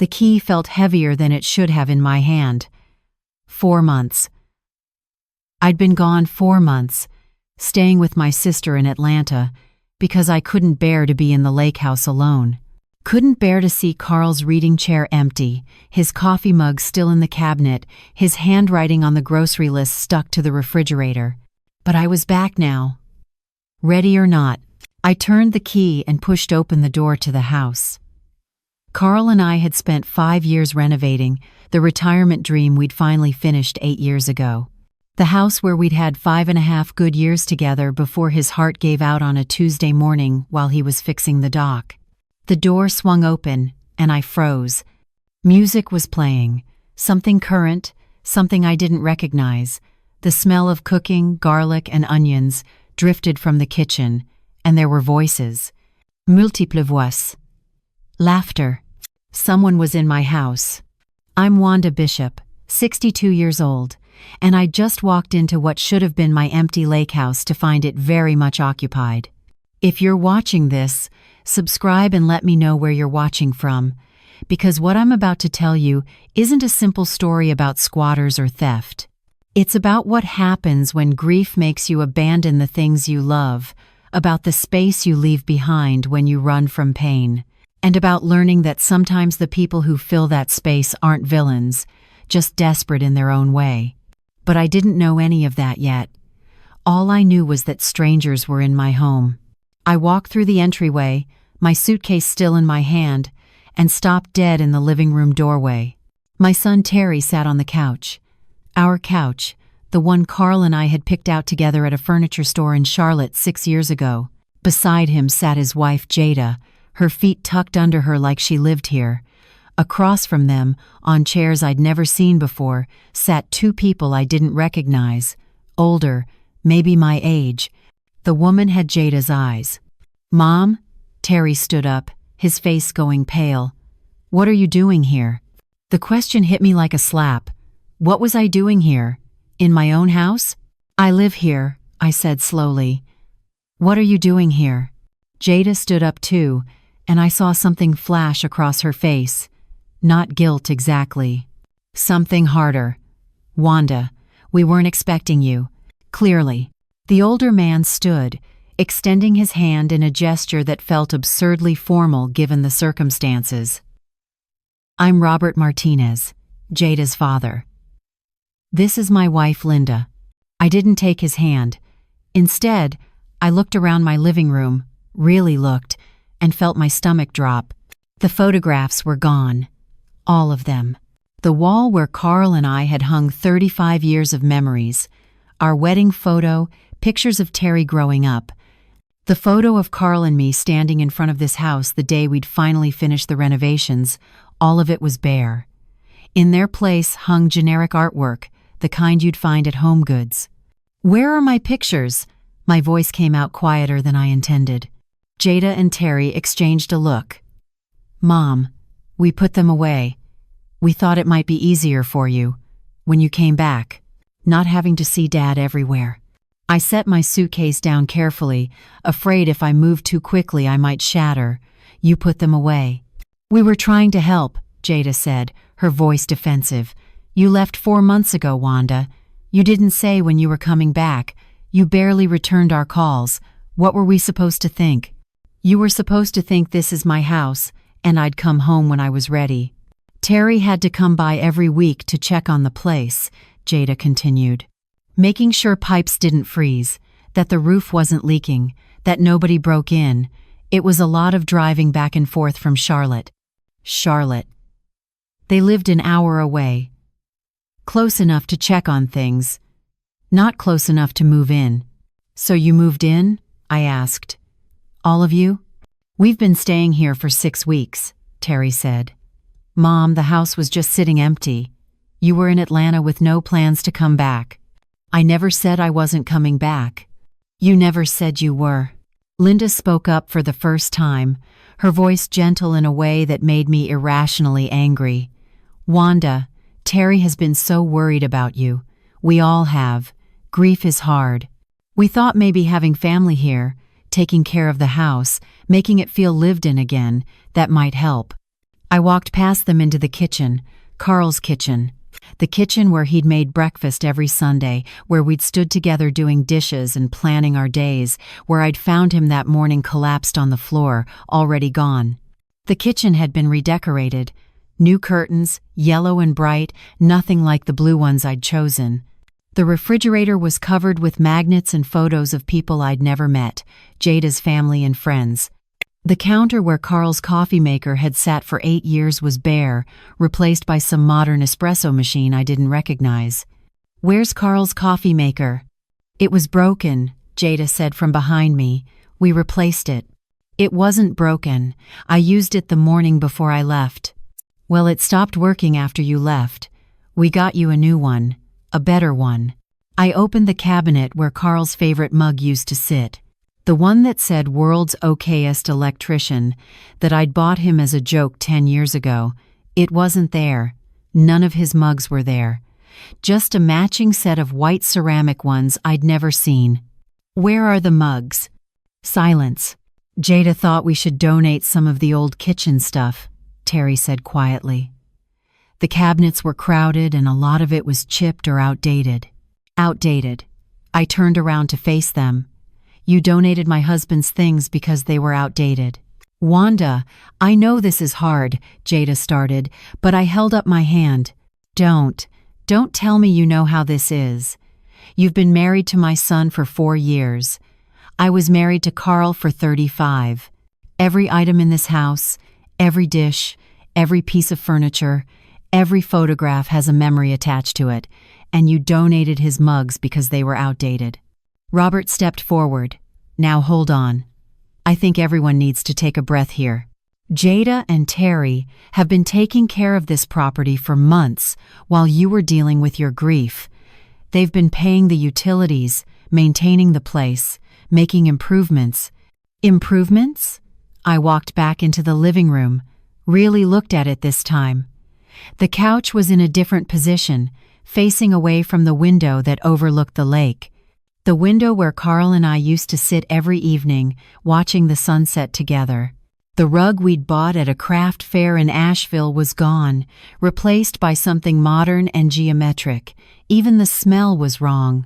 The key felt heavier than it should have in my hand. 4 months. I'd been gone 4 months, staying with my sister in Atlanta, because I couldn't bear to be in the lake house alone. Couldn't bear to see Carl's reading chair empty, his coffee mug still in the cabinet, his handwriting on the grocery list stuck to the refrigerator. But I was back now. Ready or not, I turned the key and pushed open the door to the house. Carl and I had spent 5 years renovating the retirement dream we'd finally finished 8 years ago. The house where we'd had 5.5 good years together before his heart gave out on a Tuesday morning while he was fixing the dock. The door swung open, and I froze. Music was playing, something current, something I didn't recognize. The smell of cooking, garlic, and onions drifted from the kitchen, and there were voices. Multiples voix. Laughter. Someone was in my house. I'm Wanda Bishop, 62 years old, and I just walked into what should have been my empty lake house to find it very much occupied. If you're watching this, subscribe and let me know where you're watching from, because what I'm about to tell you isn't a simple story about squatters or theft. It's about what happens when grief makes you abandon the things you love, about the space you leave behind when you run from pain, and about learning that sometimes the people who fill that space aren't villains, just desperate in their own way. But I didn't know any of that yet. All I knew was that strangers were in my home. I walked through the entryway, my suitcase still in my hand, and stopped dead in the living room doorway. My son Terry sat on the couch. Our couch, the one Carl and I had picked out together at a furniture store in Charlotte 6 years ago. Beside him sat his wife Jada, her feet tucked under her like she lived here. Across from them, on chairs I'd never seen before, sat 2 people I didn't recognize, older, maybe my age. The woman had Jada's eyes. "Mom?" Terry stood up, his face going pale. "What are you doing here?" The question hit me like a slap. What was I doing here? In my own house? "I live here," I said slowly. "What are you doing here?" Jada stood up too, and I saw something flash across her face. Not guilt exactly. Something harder. "Wanda, we weren't expecting you." Clearly. The older man stood, extending his hand in a gesture that felt absurdly formal given the circumstances. "I'm Robert Martinez, Jada's father. This is my wife, Linda." I didn't take his hand. Instead, I looked around my living room, really looked, and felt my stomach drop. The photographs were gone. All of them. The wall where Carl and I had hung 35 years of memories. Our wedding photo, pictures of Terry growing up. The photo of Carl and me standing in front of this house the day we'd finally finished the renovations, all of it was bare. In their place hung generic artwork, the kind you'd find at Home Goods. "Where are my pictures?" My voice came out quieter than I intended. Jada and Terry exchanged a look. "Mom, we put them away. We thought it might be easier for you, when you came back, not having to see Dad everywhere." I set my suitcase down carefully, afraid if I moved too quickly I might shatter. "You put them away." "We were trying to help," Jada said, her voice defensive. "You left 4 months ago, Wanda. You didn't say when you were coming back. You barely returned our calls. What were we supposed to think?" "You were supposed to think this is my house, and I'd come home when I was ready. Terry had to come by every week to check on the place," Jada continued. "Making sure pipes didn't freeze, that the roof wasn't leaking, that nobody broke in. It was a lot of driving back and forth from Charlotte." Charlotte. They lived an hour away. Close enough to check on things. Not close enough to move in. "So you moved in?" I asked. "All of you?" "We've been staying here for 6 weeks, Terry said. "Mom, the house was just sitting empty. You were in Atlanta with no plans to come back." "I never said I wasn't coming back." "You never said you were." Linda spoke up for the first time, her voice gentle in a way that made me irrationally angry. "Wanda, Terry has been so worried about you. We all have. Grief is hard. We thought maybe having family here, taking care of the house, making it feel lived in again, that might help." I walked past them into the kitchen, Carl's kitchen. The kitchen where he'd made breakfast every Sunday, where we'd stood together doing dishes and planning our days, where I'd found him that morning collapsed on the floor, already gone. The kitchen had been redecorated. New curtains, yellow and bright, nothing like the blue ones I'd chosen. The refrigerator was covered with magnets and photos of people I'd never met, Jada's family and friends. The counter where Carl's coffee maker had sat for 8 years was bare, replaced by some modern espresso machine I didn't recognize. "Where's Carl's coffee maker?" "It was broken," Jada said from behind me. "We replaced it." "It wasn't broken. I used it the morning before I left." "Well, it stopped working after you left. We got you a new one, a better one." I opened the cabinet where Carl's favorite mug used to sit. The one that said "World's Okayest Electrician," that I'd bought him as a joke 10 years ago. It wasn't there. None of his mugs were there. Just a matching set of white ceramic ones I'd never seen. "Where are the mugs?" Silence. "Jada thought we should donate some of the old kitchen stuff," Terry said quietly. The cabinets were crowded and a lot of it was chipped or outdated. Outdated. I turned around to face them. "You donated my husband's things because they were outdated." "Wanda, I know this is hard," Jada started, but I held up my hand. Don't tell me you know how this is. You've been married to my son for 4 years. I was married to Carl for 35. Every item in this house, every dish, every piece of furniture, every photograph has a memory attached to it, and you donated his mugs because they were outdated." Robert stepped forward. "Now hold on. I think everyone needs to take a breath here. Jada and Terry have been taking care of this property for months while you were dealing with your grief. They've been paying the utilities, maintaining the place, making improvements." "Improvements?" I walked back into the living room, really looked at it this time. The couch was in a different position, facing away from the window that overlooked the lake. The window where Carl and I used to sit every evening, watching the sunset together. The rug we'd bought at a craft fair in Asheville was gone, replaced by something modern and geometric. Even the smell was wrong.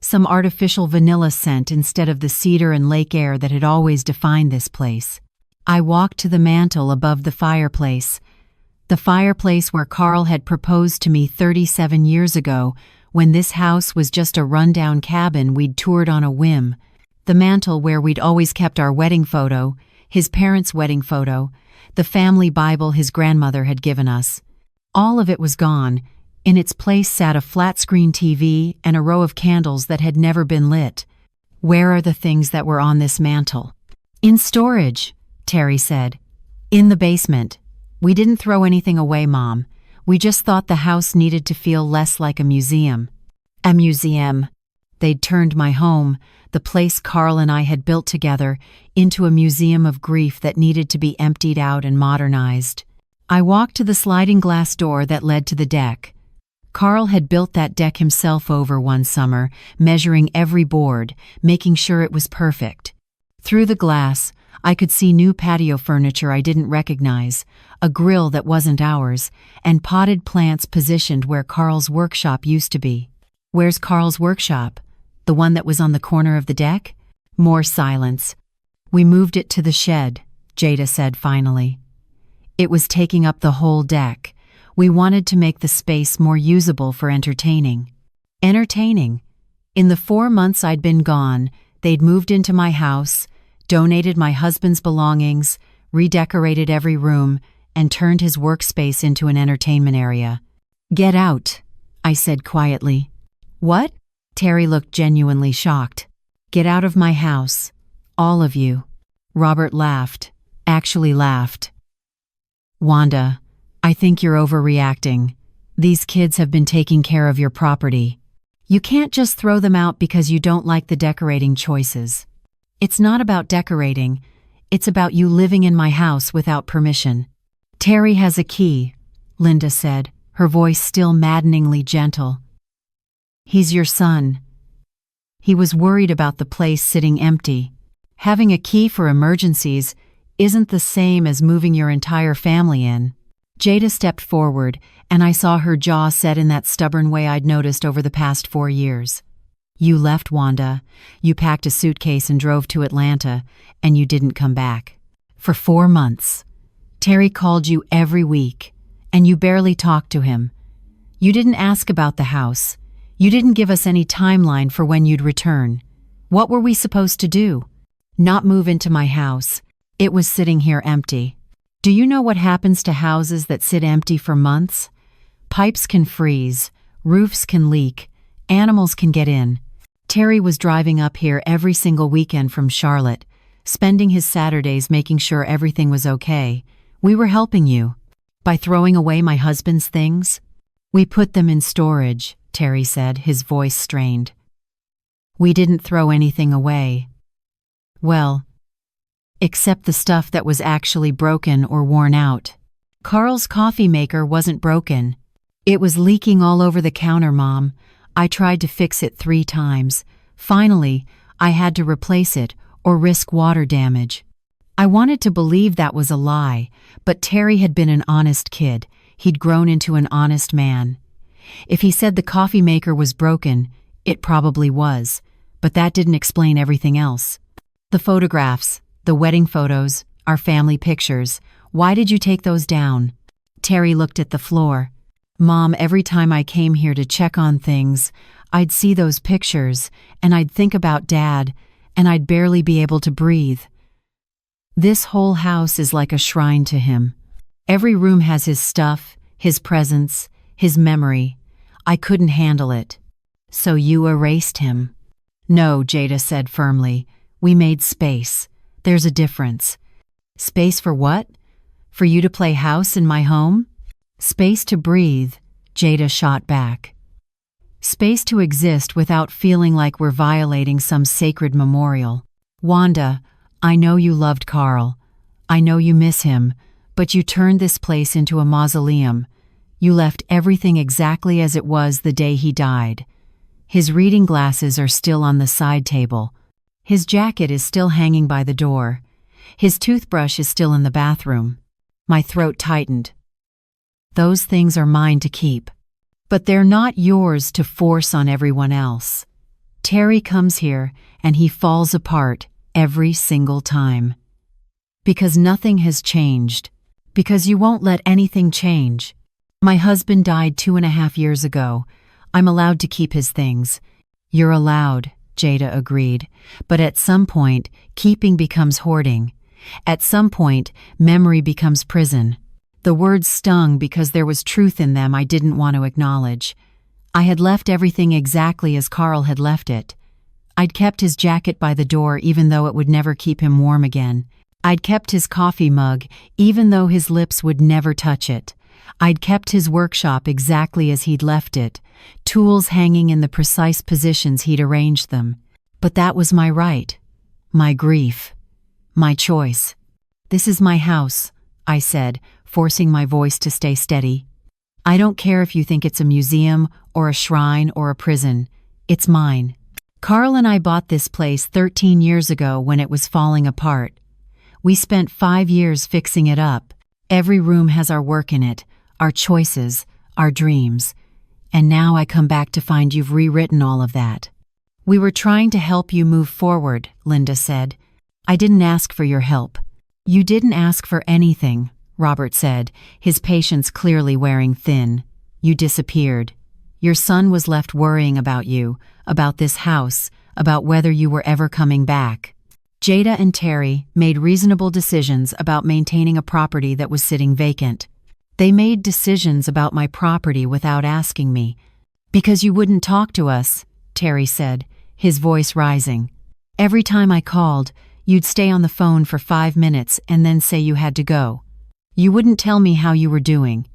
Some artificial vanilla scent instead of the cedar and lake air that had always defined this place. I walked to the mantel above the fireplace where Carl had proposed to me 37 years ago, when this house was just a rundown cabin we'd toured on a whim. The mantel where we'd always kept our wedding photo, his parents' wedding photo, the family Bible his grandmother had given us. All of it was gone. In its place sat a flat-screen TV and a row of candles that had never been lit. "Where are the things that were on this mantel?" "In storage," Terry said. "In the basement. We didn't throw anything away, Mom. We just thought the house needed to feel less like a museum." A museum. They'd turned my home, the place Carl and I had built together, into a museum of grief that needed to be emptied out and modernized. I walked to the sliding glass door that led to the deck. Carl had built that deck himself over one summer, measuring every board, making sure it was perfect. Through the glass, I could see new patio furniture I didn't recognize, a grill that wasn't ours, and potted plants positioned where Carl's workshop used to be. "Where's Carl's workshop? The one that was on the corner of the deck?" More silence. "We moved it to the shed," Jada said finally. "It was taking up the whole deck. We wanted to make the space more usable for entertaining." Entertaining? In the 4 months I'd been gone, they'd moved into my house, donated my husband's belongings, redecorated every room, and turned his workspace into an entertainment area. "Get out," I said quietly. "What?" Terry looked genuinely shocked. "Get out of my house. All of you." Robert laughed. Actually laughed. "Wanda, I think you're overreacting. These kids have been taking care of your property. You can't just throw them out because you don't like the decorating choices. It's not about decorating. It's about you living in my house without permission." "Terry has a key," Linda said, her voice still maddeningly gentle. "He's your son." He was worried about the place sitting empty. Having a key for emergencies isn't the same as moving your entire family in. Jada stepped forward, and I saw her jaw set in that stubborn way I'd noticed over the past 4 years. You left, Wanda. You packed a suitcase and drove to Atlanta, and you didn't come back. For 4 months. Terry called you every week, and you barely talked to him. You didn't ask about the house. You didn't give us any timeline for when you'd return. What were we supposed to do? Not move into my house. It was sitting here empty. Do you know what happens to houses that sit empty for months? Pipes can freeze, roofs can leak, animals can get in. Terry was driving up here every single weekend from Charlotte, spending his Saturdays making sure everything was okay. We were helping you. By throwing away my husband's things? We put them in storage, Terry said, his voice strained. We didn't throw anything away. Well, except the stuff that was actually broken or worn out. Carl's coffee maker wasn't broken. It was leaking all over the counter, Mom. I tried to fix it 3 times. Finally, I had to replace it or risk water damage. I wanted to believe that was a lie, but Terry had been an honest kid. He'd grown into an honest man. If he said the coffee maker was broken, it probably was, but that didn't explain everything else. The photographs, the wedding photos, our family pictures. Why did you take those down? Terry looked at the floor. Mom, every time I came here to check on things, I'd see those pictures, and I'd think about Dad, and I'd barely be able to breathe. This whole house is like a shrine to him. Every room has his stuff, his presence, his memory. I couldn't handle it. So you erased him. No, Jada said firmly. We made space. There's a difference. Space for what? For you to play house in my home? Space to breathe, Jada shot back. Space to exist without feeling like we're violating some sacred memorial. Wanda, I know you loved Carl. I know you miss him, but you turned this place into a mausoleum. You left everything exactly as it was the day he died. His reading glasses are still on the side table. His jacket is still hanging by the door. His toothbrush is still in the bathroom. My throat tightened. Those things are mine to keep. But they're not yours to force on everyone else. Terry comes here and he falls apart every single time. Because nothing has changed. Because you won't let anything change. My husband died 2.5 years ago. I'm allowed to keep his things. You're allowed, Jada agreed. But at some point, keeping becomes hoarding. At some point, memory becomes prison. The words stung because there was truth in them I didn't want to acknowledge. I had left everything exactly as Carl had left it. I'd kept his jacket by the door even though it would never keep him warm again. I'd kept his coffee mug even though his lips would never touch it. I'd kept his workshop exactly as he'd left it, tools hanging in the precise positions he'd arranged them. But that was my right, my grief, my choice. This is my house, I said, forcing my voice to stay steady. I don't care if you think it's a museum or a shrine or a prison. It's mine. Carl and I bought this place 13 years ago when it was falling apart. We spent 5 years fixing it up. Every room has our work in it, our choices, our dreams. And now I come back to find you've rewritten all of that. We were trying to help you move forward, Linda said. I didn't ask for your help. You didn't ask for anything, Robert said, his patience clearly wearing thin. You disappeared. Your son was left worrying about you, about this house, about whether you were ever coming back. Jada and Terry made reasonable decisions about maintaining a property that was sitting vacant. They made decisions about my property without asking me. Because you wouldn't talk to us, Terry said, his voice rising. Every time I called, you'd stay on the phone for 5 minutes and then say you had to go. You wouldn't tell me how you were doing.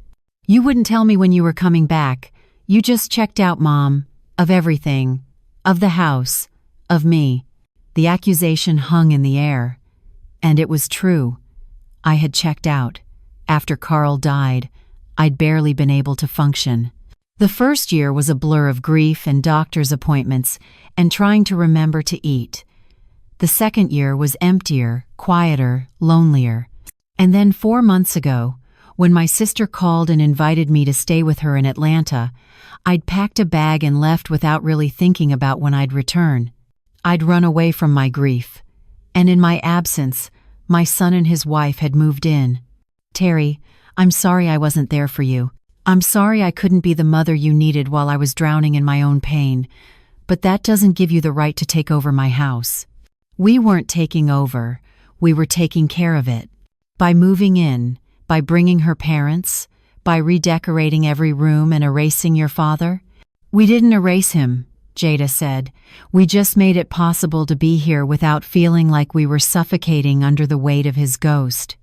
You wouldn't tell me when you were coming back. You just checked out, Mom, of everything, of the house, of me. The accusation hung in the air. And it was true. I had checked out. After Carl died, I'd barely been able to function. The first year was a blur of grief and doctor's appointments and trying to remember to eat. The second year was emptier, quieter, lonelier. And then 4 months ago, When my sister called and invited me to stay with her in Atlanta, I'd packed a bag and left without really thinking about when I'd return. I'd run away from my grief. And in my absence, my son and his wife had moved in. Terry, I'm sorry I wasn't there for you. I'm sorry I couldn't be the mother you needed while I was drowning in my own pain. But that doesn't give you the right to take over my house. We weren't taking over. We were taking care of it. By moving in, by bringing her parents, by redecorating every room and erasing your father. We didn't erase him, Jada said. We just made it possible to be here without feeling like we were suffocating under the weight of his ghost.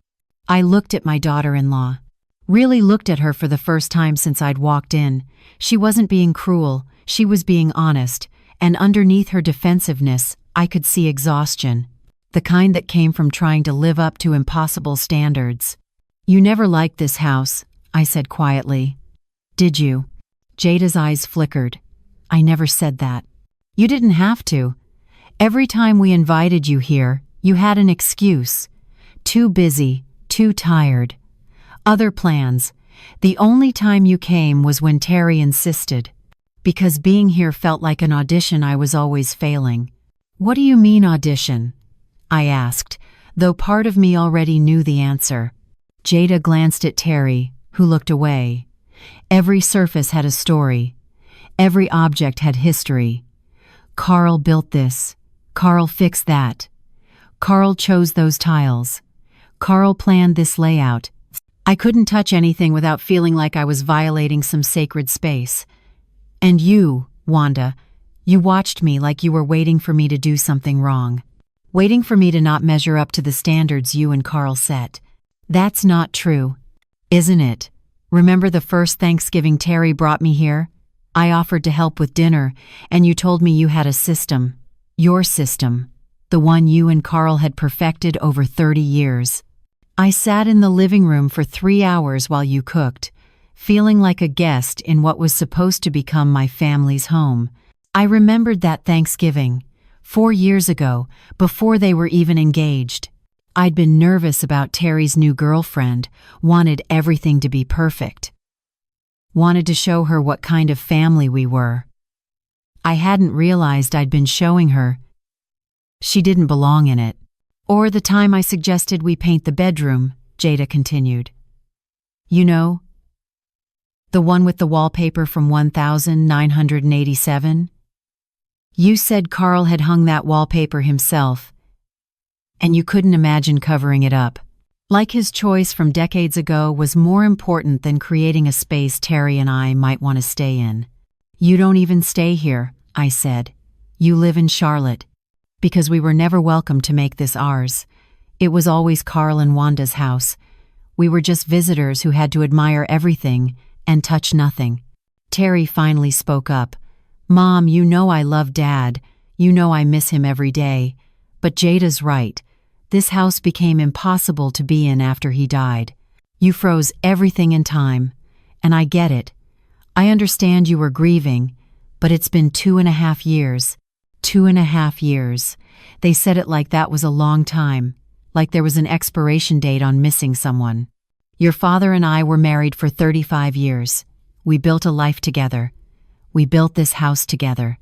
I looked at my daughter-in-law. Really looked at her for the first time since I'd walked in. She wasn't being cruel, she was being honest, and underneath her defensiveness, I could see exhaustion. The kind that came from trying to live up to impossible standards. You never liked this house, I said quietly. Did you? Jada's eyes flickered. I never said that. You didn't have to. Every time we invited you here, you had an excuse. Too busy, too tired. Other plans. The only time you came was when Terry insisted. Because being here felt like an audition I was always failing. What do you mean audition? I asked, though part of me already knew the answer. Jada glanced at Terry, who looked away. Every surface had a story. Every object had history. Carl built this. Carl fixed that. Carl chose those tiles. Carl planned this layout. I couldn't touch anything without feeling like I was violating some sacred space. And you, Wanda, you watched me like you were waiting for me to do something wrong. Waiting for me to not measure up to the standards you and Carl set. That's not true, isn't it? Remember the first Thanksgiving Terry brought me here? I offered to help with dinner, and you told me you had a system. Your system. The one you and Carl had perfected over 30 years. I sat in the living room for 3 hours while you cooked, feeling like a guest in what was supposed to become my family's home. I remembered that Thanksgiving, 4 years ago, before they were even engaged. I'd been nervous about Terry's new girlfriend, wanted everything to be perfect. Wanted to show her what kind of family we were. I hadn't realized I'd been showing her. She didn't belong in it. Or the time I suggested we paint the bedroom, Jada continued. You know, the one with the wallpaper from 1987? You said Carl had hung that wallpaper himself, and you couldn't imagine covering it up. Like his choice from decades ago was more important than creating a space Terry and I might want to stay in. You don't even stay here, I said. You live in Charlotte. Because we were never welcome to make this ours. It was always Carl and Wanda's house. We were just visitors who had to admire everything and touch nothing. Terry finally spoke up. Mom, you know I love Dad. You know I miss him every day. But Jada's right. This house became impossible to be in after he died. You froze everything in time. And I get it. I understand you were grieving, but it's been 2.5 years. 2.5 years. They said it like that was a long time, like there was an expiration date on missing someone. Your father and I were married for 35 years. We built a life together. We built this house together.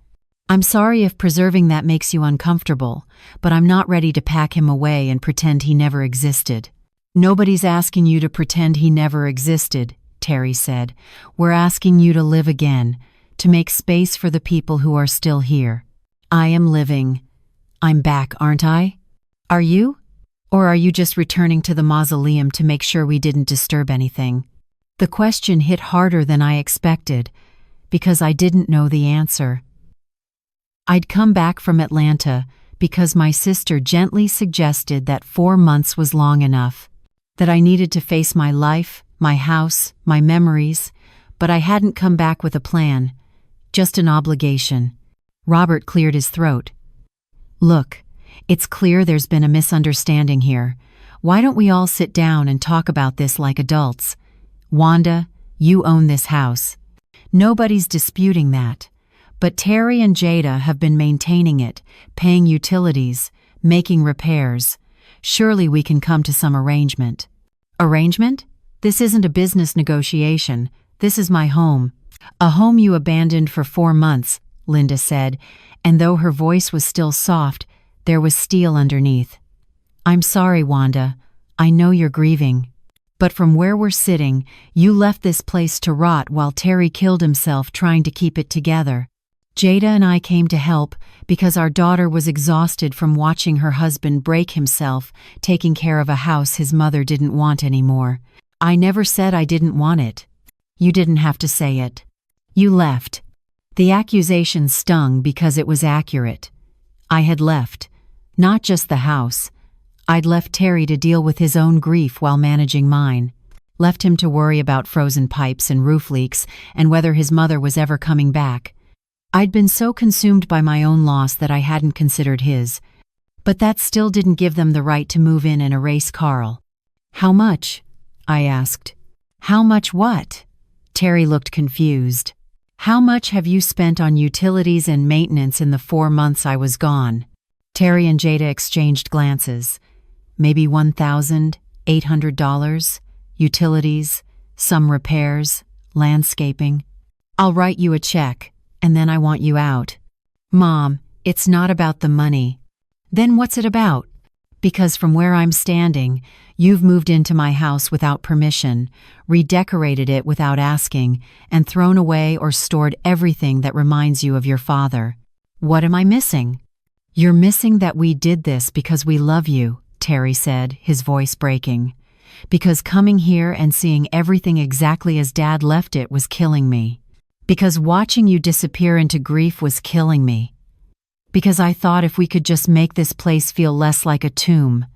I'm sorry if preserving that makes you uncomfortable, but I'm not ready to pack him away and pretend he never existed. Nobody's asking you to pretend he never existed, Terry said. We're asking you to live again, to make space for the people who are still here. I am living. I'm back, aren't I? Are you? Or are you just returning to the mausoleum to make sure we didn't disturb anything? The question hit harder than I expected, because I didn't know the answer. I'd come back from Atlanta because my sister gently suggested that 4 months was long enough, that I needed to face my life, my house, my memories, but I hadn't come back with a plan, just an obligation. Robert cleared his throat. Look, it's clear there's been a misunderstanding here. Why don't we all sit down and talk about this like adults? Wanda, you own this house. Nobody's disputing that. But Terry and Jada have been maintaining it, paying utilities, making repairs. Surely we can come to some arrangement. Arrangement? This isn't a business negotiation. This is my home. A home you abandoned for 4 months, Linda said, and though her voice was still soft, there was steel underneath. I'm sorry, Wanda. I know you're grieving. But from where we're sitting, you left this place to rot while Terry killed himself trying to keep it together. Jada and I came to help because our daughter was exhausted from watching her husband break himself, taking care of a house his mother didn't want anymore. I never said I didn't want it. You didn't have to say it. You left. The accusation stung because it was accurate. I had left. Not just the house. I'd left Terry to deal with his own grief while managing mine. Left him to worry about frozen pipes and roof leaks and whether his mother was ever coming back. I'd been so consumed by my own loss that I hadn't considered his. But that still didn't give them the right to move in and erase Carl. How much? I asked. How much what? Terry looked confused. How much have you spent on utilities and maintenance in the 4 months I was gone? Terry and Jada exchanged glances. Maybe $1,800, utilities, some repairs, landscaping. I'll write you a check, and then I want you out. Mom, it's not about the money. Then what's it about? Because from where I'm standing, you've moved into my house without permission, redecorated it without asking, and thrown away or stored everything that reminds you of your father. What am I missing? You're missing that we did this because we love you, Terry said, his voice breaking. Because coming here and seeing everything exactly as Dad left it was killing me. Because watching you disappear into grief was killing me. Because I thought if we could just make this place feel less like a tomb,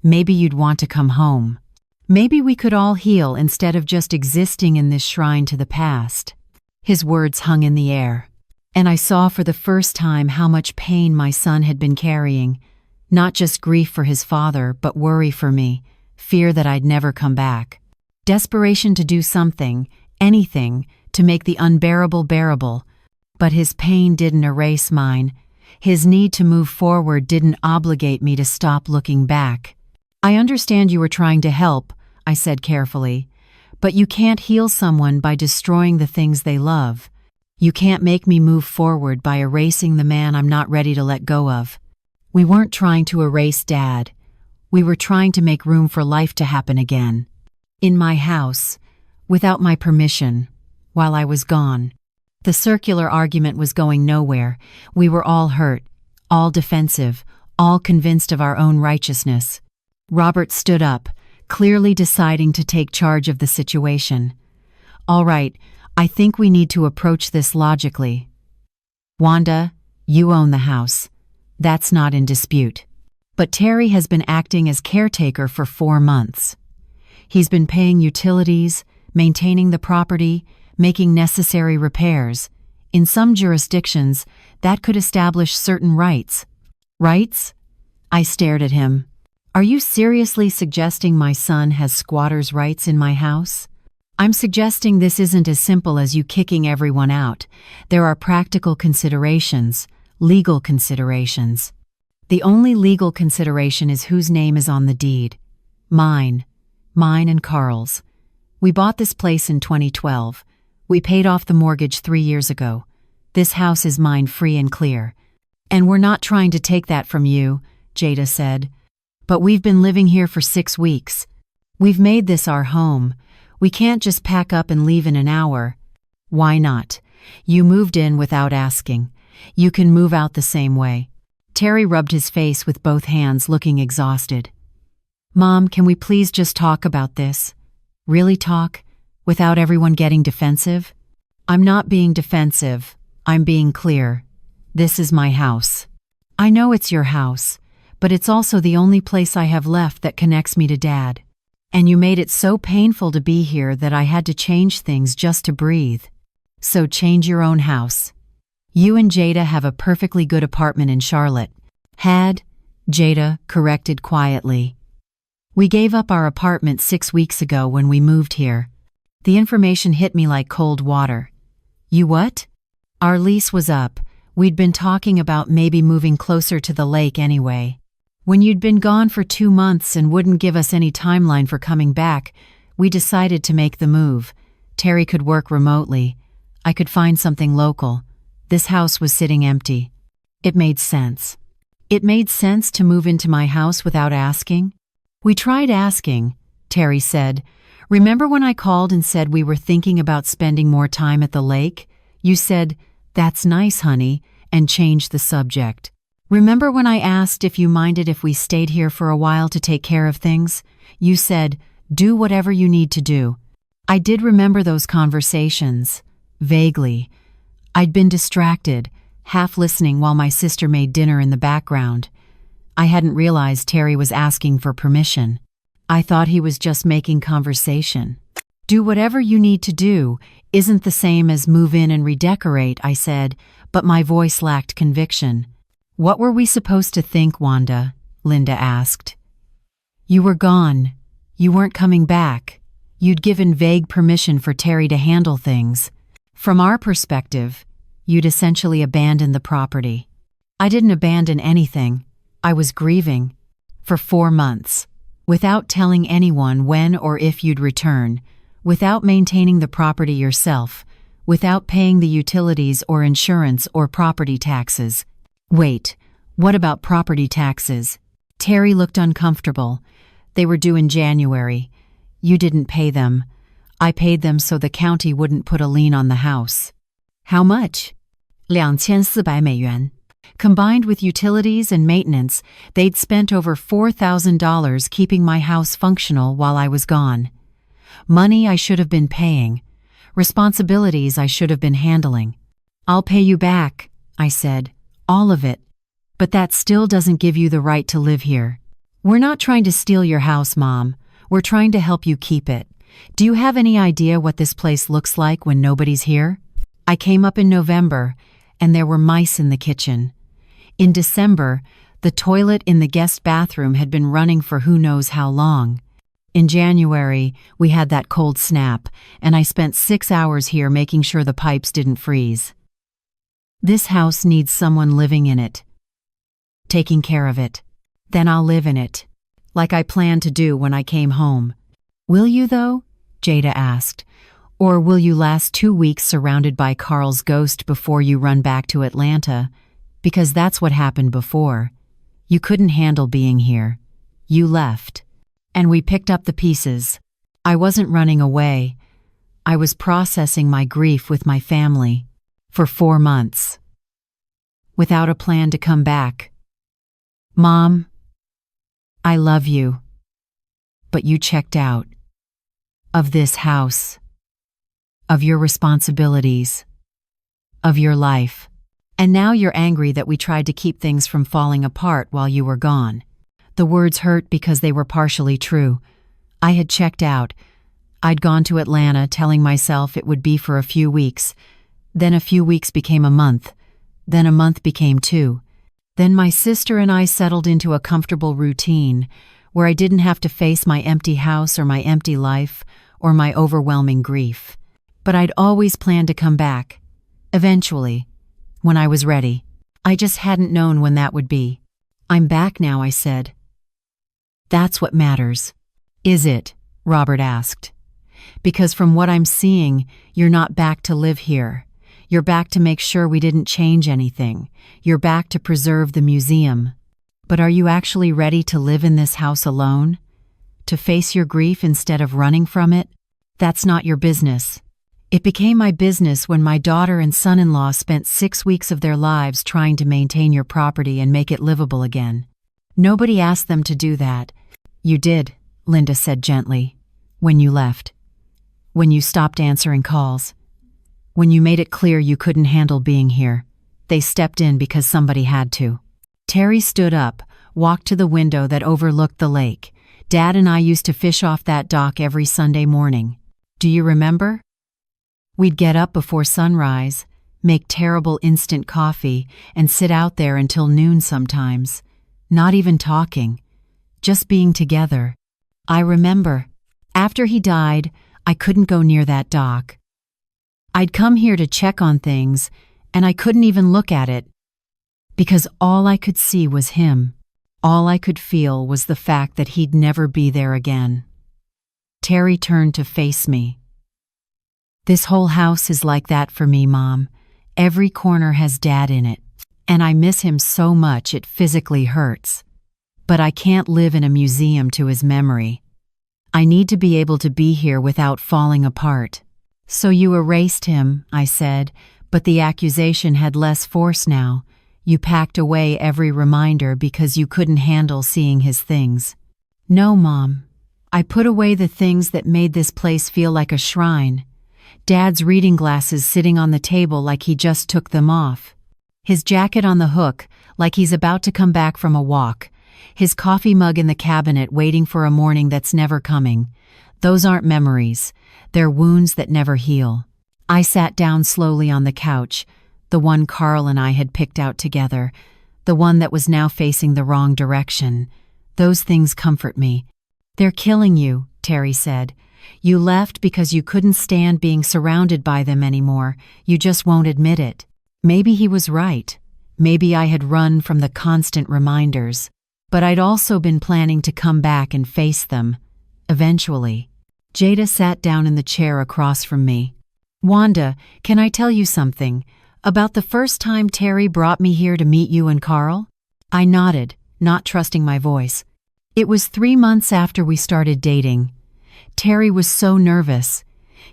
maybe you'd want to come home. Maybe we could all heal instead of just existing in this shrine to the past. His words hung in the air. And I saw for the first time how much pain my son had been carrying. Not just grief for his father, but worry for me, fear that I'd never come back. Desperation to do something, anything, to make the unbearable bearable. But his pain didn't erase mine. His need to move forward didn't obligate me to stop looking back. I understand you were trying to help, I said carefully, but you can't heal someone by destroying the things they love. You can't make me move forward by erasing the man I'm not ready to let go of. We weren't trying to erase Dad. We were trying to make room for life to happen again. In my house, without my permission, while I was gone. The circular argument was going nowhere. We were all hurt, all defensive, all convinced of our own righteousness. Robert stood up, clearly deciding to take charge of the situation. All right, I think we need to approach this logically. Wanda, you own the house. That's not in dispute. But Terry has been acting as caretaker for 4 months. He's been paying utilities, maintaining the property, making necessary repairs. In some jurisdictions, that could establish certain rights. Rights? I stared at him. Are you seriously suggesting my son has squatter's rights in my house? I'm suggesting this isn't as simple as you kicking everyone out. There are practical considerations, legal considerations. The only legal consideration is whose name is on the deed. Mine. Mine and Carl's. We bought this place in 2012. We paid off the mortgage 3 years ago. This house is mine free and clear. And we're not trying to take that from you, Jada said. But we've been living here for 6 weeks. We've made this our home. We can't just pack up and leave in an hour. Why not? You moved in without asking. You can move out the same way. Terry rubbed his face with both hands, looking exhausted. Mom, can we please just talk about this? Really talk? Without everyone getting defensive? I'm not being defensive. I'm being clear. This is my house. I know it's your house, but it's also the only place I have left that connects me to Dad. And you made it so painful to be here that I had to change things just to breathe. So change your own house. You and Jada have a perfectly good apartment in Charlotte. Had, Jada corrected quietly. We gave up our apartment 6 weeks ago when we moved here. The information hit me like cold water. You what? Our lease was up. We'd been talking about maybe moving closer to the lake anyway. When you'd been gone for 2 months and wouldn't give us any timeline for coming back, We decided to make the move. Terry could work remotely. I could find something local. This house was sitting empty. It made sense. It made sense to move into my house without asking. We tried asking, Terry said. Remember when I called and said we were thinking about spending more time at the lake? You said, "That's nice, honey," and changed the subject. Remember when I asked if you minded if we stayed here for a while to take care of things? You said, "Do whatever you need to do." I did remember those conversations, vaguely. I'd been distracted, half listening while my sister made dinner in the background. I hadn't realized Terry was asking for permission. I thought he was just making conversation. Do whatever you need to do isn't the same as move in and redecorate, I said, but my voice lacked conviction. What were we supposed to think, Wanda? Linda asked. You were gone. You weren't coming back. You'd given vague permission for Terry to handle things. From our perspective, you'd essentially abandoned the property. I didn't abandon anything. I was grieving. For 4 months. Without telling anyone when or if you'd return. Without maintaining the property yourself. Without paying the utilities or insurance or property taxes. Wait, what about property taxes? Terry looked uncomfortable. They were due in January. You didn't pay them. I paid them so the county wouldn't put a lien on the house. How much? 2,400 美元. Combined with utilities and maintenance, they'd spent over $4,000 keeping my house functional while I was gone. Money I should have been paying. Responsibilities I should have been handling. I'll pay you back, I said. All of it. But that still doesn't give you the right to live here. We're not trying to steal your house, Mom. We're trying to help you keep it. Do you have any idea what this place looks like when nobody's here? I came up in November, and there were mice in the kitchen. In December, the toilet in the guest bathroom had been running for who knows how long. In January, we had that cold snap, and I spent 6 hours here making sure the pipes didn't freeze. This house needs someone living in it. Taking care of it. Then I'll live in it. Like I planned to do when I came home. Will you, though? Jada asked. Or will you last 2 weeks surrounded by Carl's ghost before you run back to Atlanta? Because that's what happened before. You couldn't handle being here. You left. And we picked up the pieces. I wasn't running away. I was processing my grief with my family. For 4 months. Without a plan to come back. Mom, I love you. But you checked out. Of this house. Of your responsibilities. Of your life. And now you're angry that we tried to keep things from falling apart while you were gone. The words hurt because they were partially true. I had checked out. I'd gone to Atlanta telling myself it would be for a few weeks. Then a few weeks became a month. Then a month became 2. Then my sister and I settled into a comfortable routine where I didn't have to face my empty house or my empty life or my overwhelming grief. But I'd always planned to come back. Eventually. When I was ready. I just hadn't known when that would be. I'm back now, I said. That's what matters. Is it? Robert asked. Because from what I'm seeing, you're not back to live here. You're back to make sure we didn't change anything. You're back to preserve the museum. But are you actually ready to live in this house alone? To face your grief instead of running from it? That's not your business. It became my business when my daughter and son-in-law spent 6 weeks of their lives trying to maintain your property and make it livable again. Nobody asked them to do that. You did, Linda said gently. When you left. When you stopped answering calls. When you made it clear you couldn't handle being here. They stepped in because somebody had to. Terry stood up, walked to the window that overlooked the lake. Dad and I used to fish off that dock every Sunday morning. Do you remember? We'd get up before sunrise, make terrible instant coffee, and sit out there until noon sometimes. Not even talking. Just being together. I remember. After he died, I couldn't go near that dock. I'd come here to check on things, and I couldn't even look at it. Because all I could see was him. All I could feel was the fact that he'd never be there again. Terry turned to face me. This whole house is like that for me, Mom. Every corner has Dad in it. And I miss him so much it physically hurts. But I can't live in a museum to his memory. I need to be able to be here without falling apart. So you erased him, I said, but the accusation had less force now. You packed away every reminder because you couldn't handle seeing his things. No, Mom. I put away the things that made this place feel like a shrine. Dad's reading glasses sitting on the table like he just took them off. His jacket on the hook like he's about to come back from a walk. His coffee mug in the cabinet waiting for a morning that's never coming. Those aren't memories. They're wounds that never heal. I sat down slowly on the couch, the one Carl and I had picked out together, the one that was now facing the wrong direction. Those things comfort me. They're killing you, Terry said. You left because you couldn't stand being surrounded by them anymore. You just won't admit it. Maybe he was right. Maybe I had run from the constant reminders. But I'd also been planning to come back and face them. Eventually. Jada sat down in the chair across from me. Wanda, can I tell you something? About the first time Terry brought me here to meet you and Carl? I nodded, not trusting my voice. It was 3 months after we started dating. Terry was so nervous.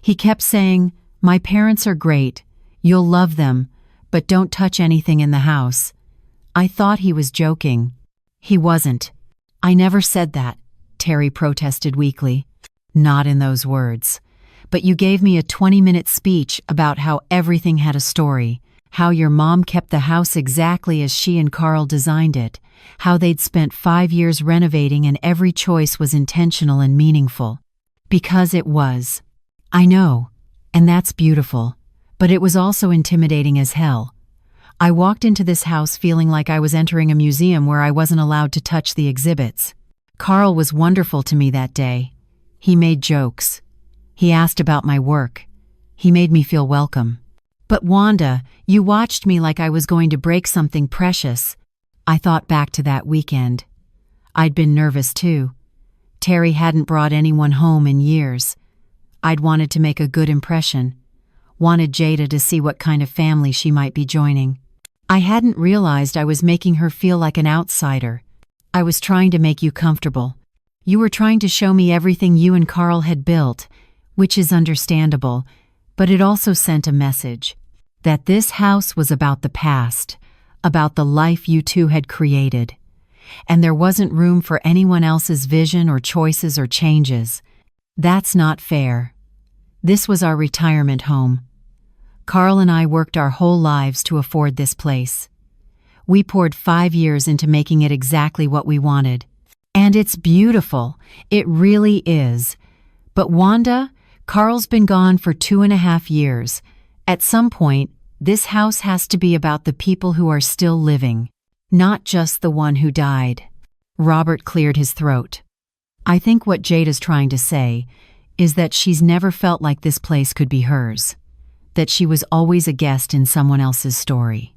He kept saying, "My parents are great. You'll love them, but don't touch anything in the house." I thought he was joking. He wasn't. I never said that, Terry protested weakly. Not in those words. But you gave me a 20-minute speech about how everything had a story, how your mom kept the house exactly as she and Carl designed it, how they'd spent 5 years renovating and every choice was intentional and meaningful. Because it was. I know, and that's beautiful, but it was also intimidating as hell. I walked into this house feeling like I was entering a museum where I wasn't allowed to touch the exhibits. Carl was wonderful to me that day. He made jokes. He asked about my work. He made me feel welcome. But Wanda, you watched me like I was going to break something precious. I thought back to that weekend. I'd been nervous too. Terry hadn't brought anyone home in years. I'd wanted to make a good impression. Wanted Jada to see what kind of family she might be joining. I hadn't realized I was making her feel like an outsider. I was trying to make you comfortable. You were trying to show me everything you and Carl had built, which is understandable, but it also sent a message. That this house was about the past, about the life you two had created. And there wasn't room for anyone else's vision or choices or changes. That's not fair. This was our retirement home. Carl and I worked our whole lives to afford this place. We poured 5 years into making it exactly what we wanted. And it's beautiful. It really is. But Wanda, Carl's been gone for 2.5 years. At some point, this house has to be about the people who are still living, not just the one who died. Robert cleared his throat. I think what Jada's trying to say is that she's never felt like this place could be hers, that she was always a guest in someone else's story.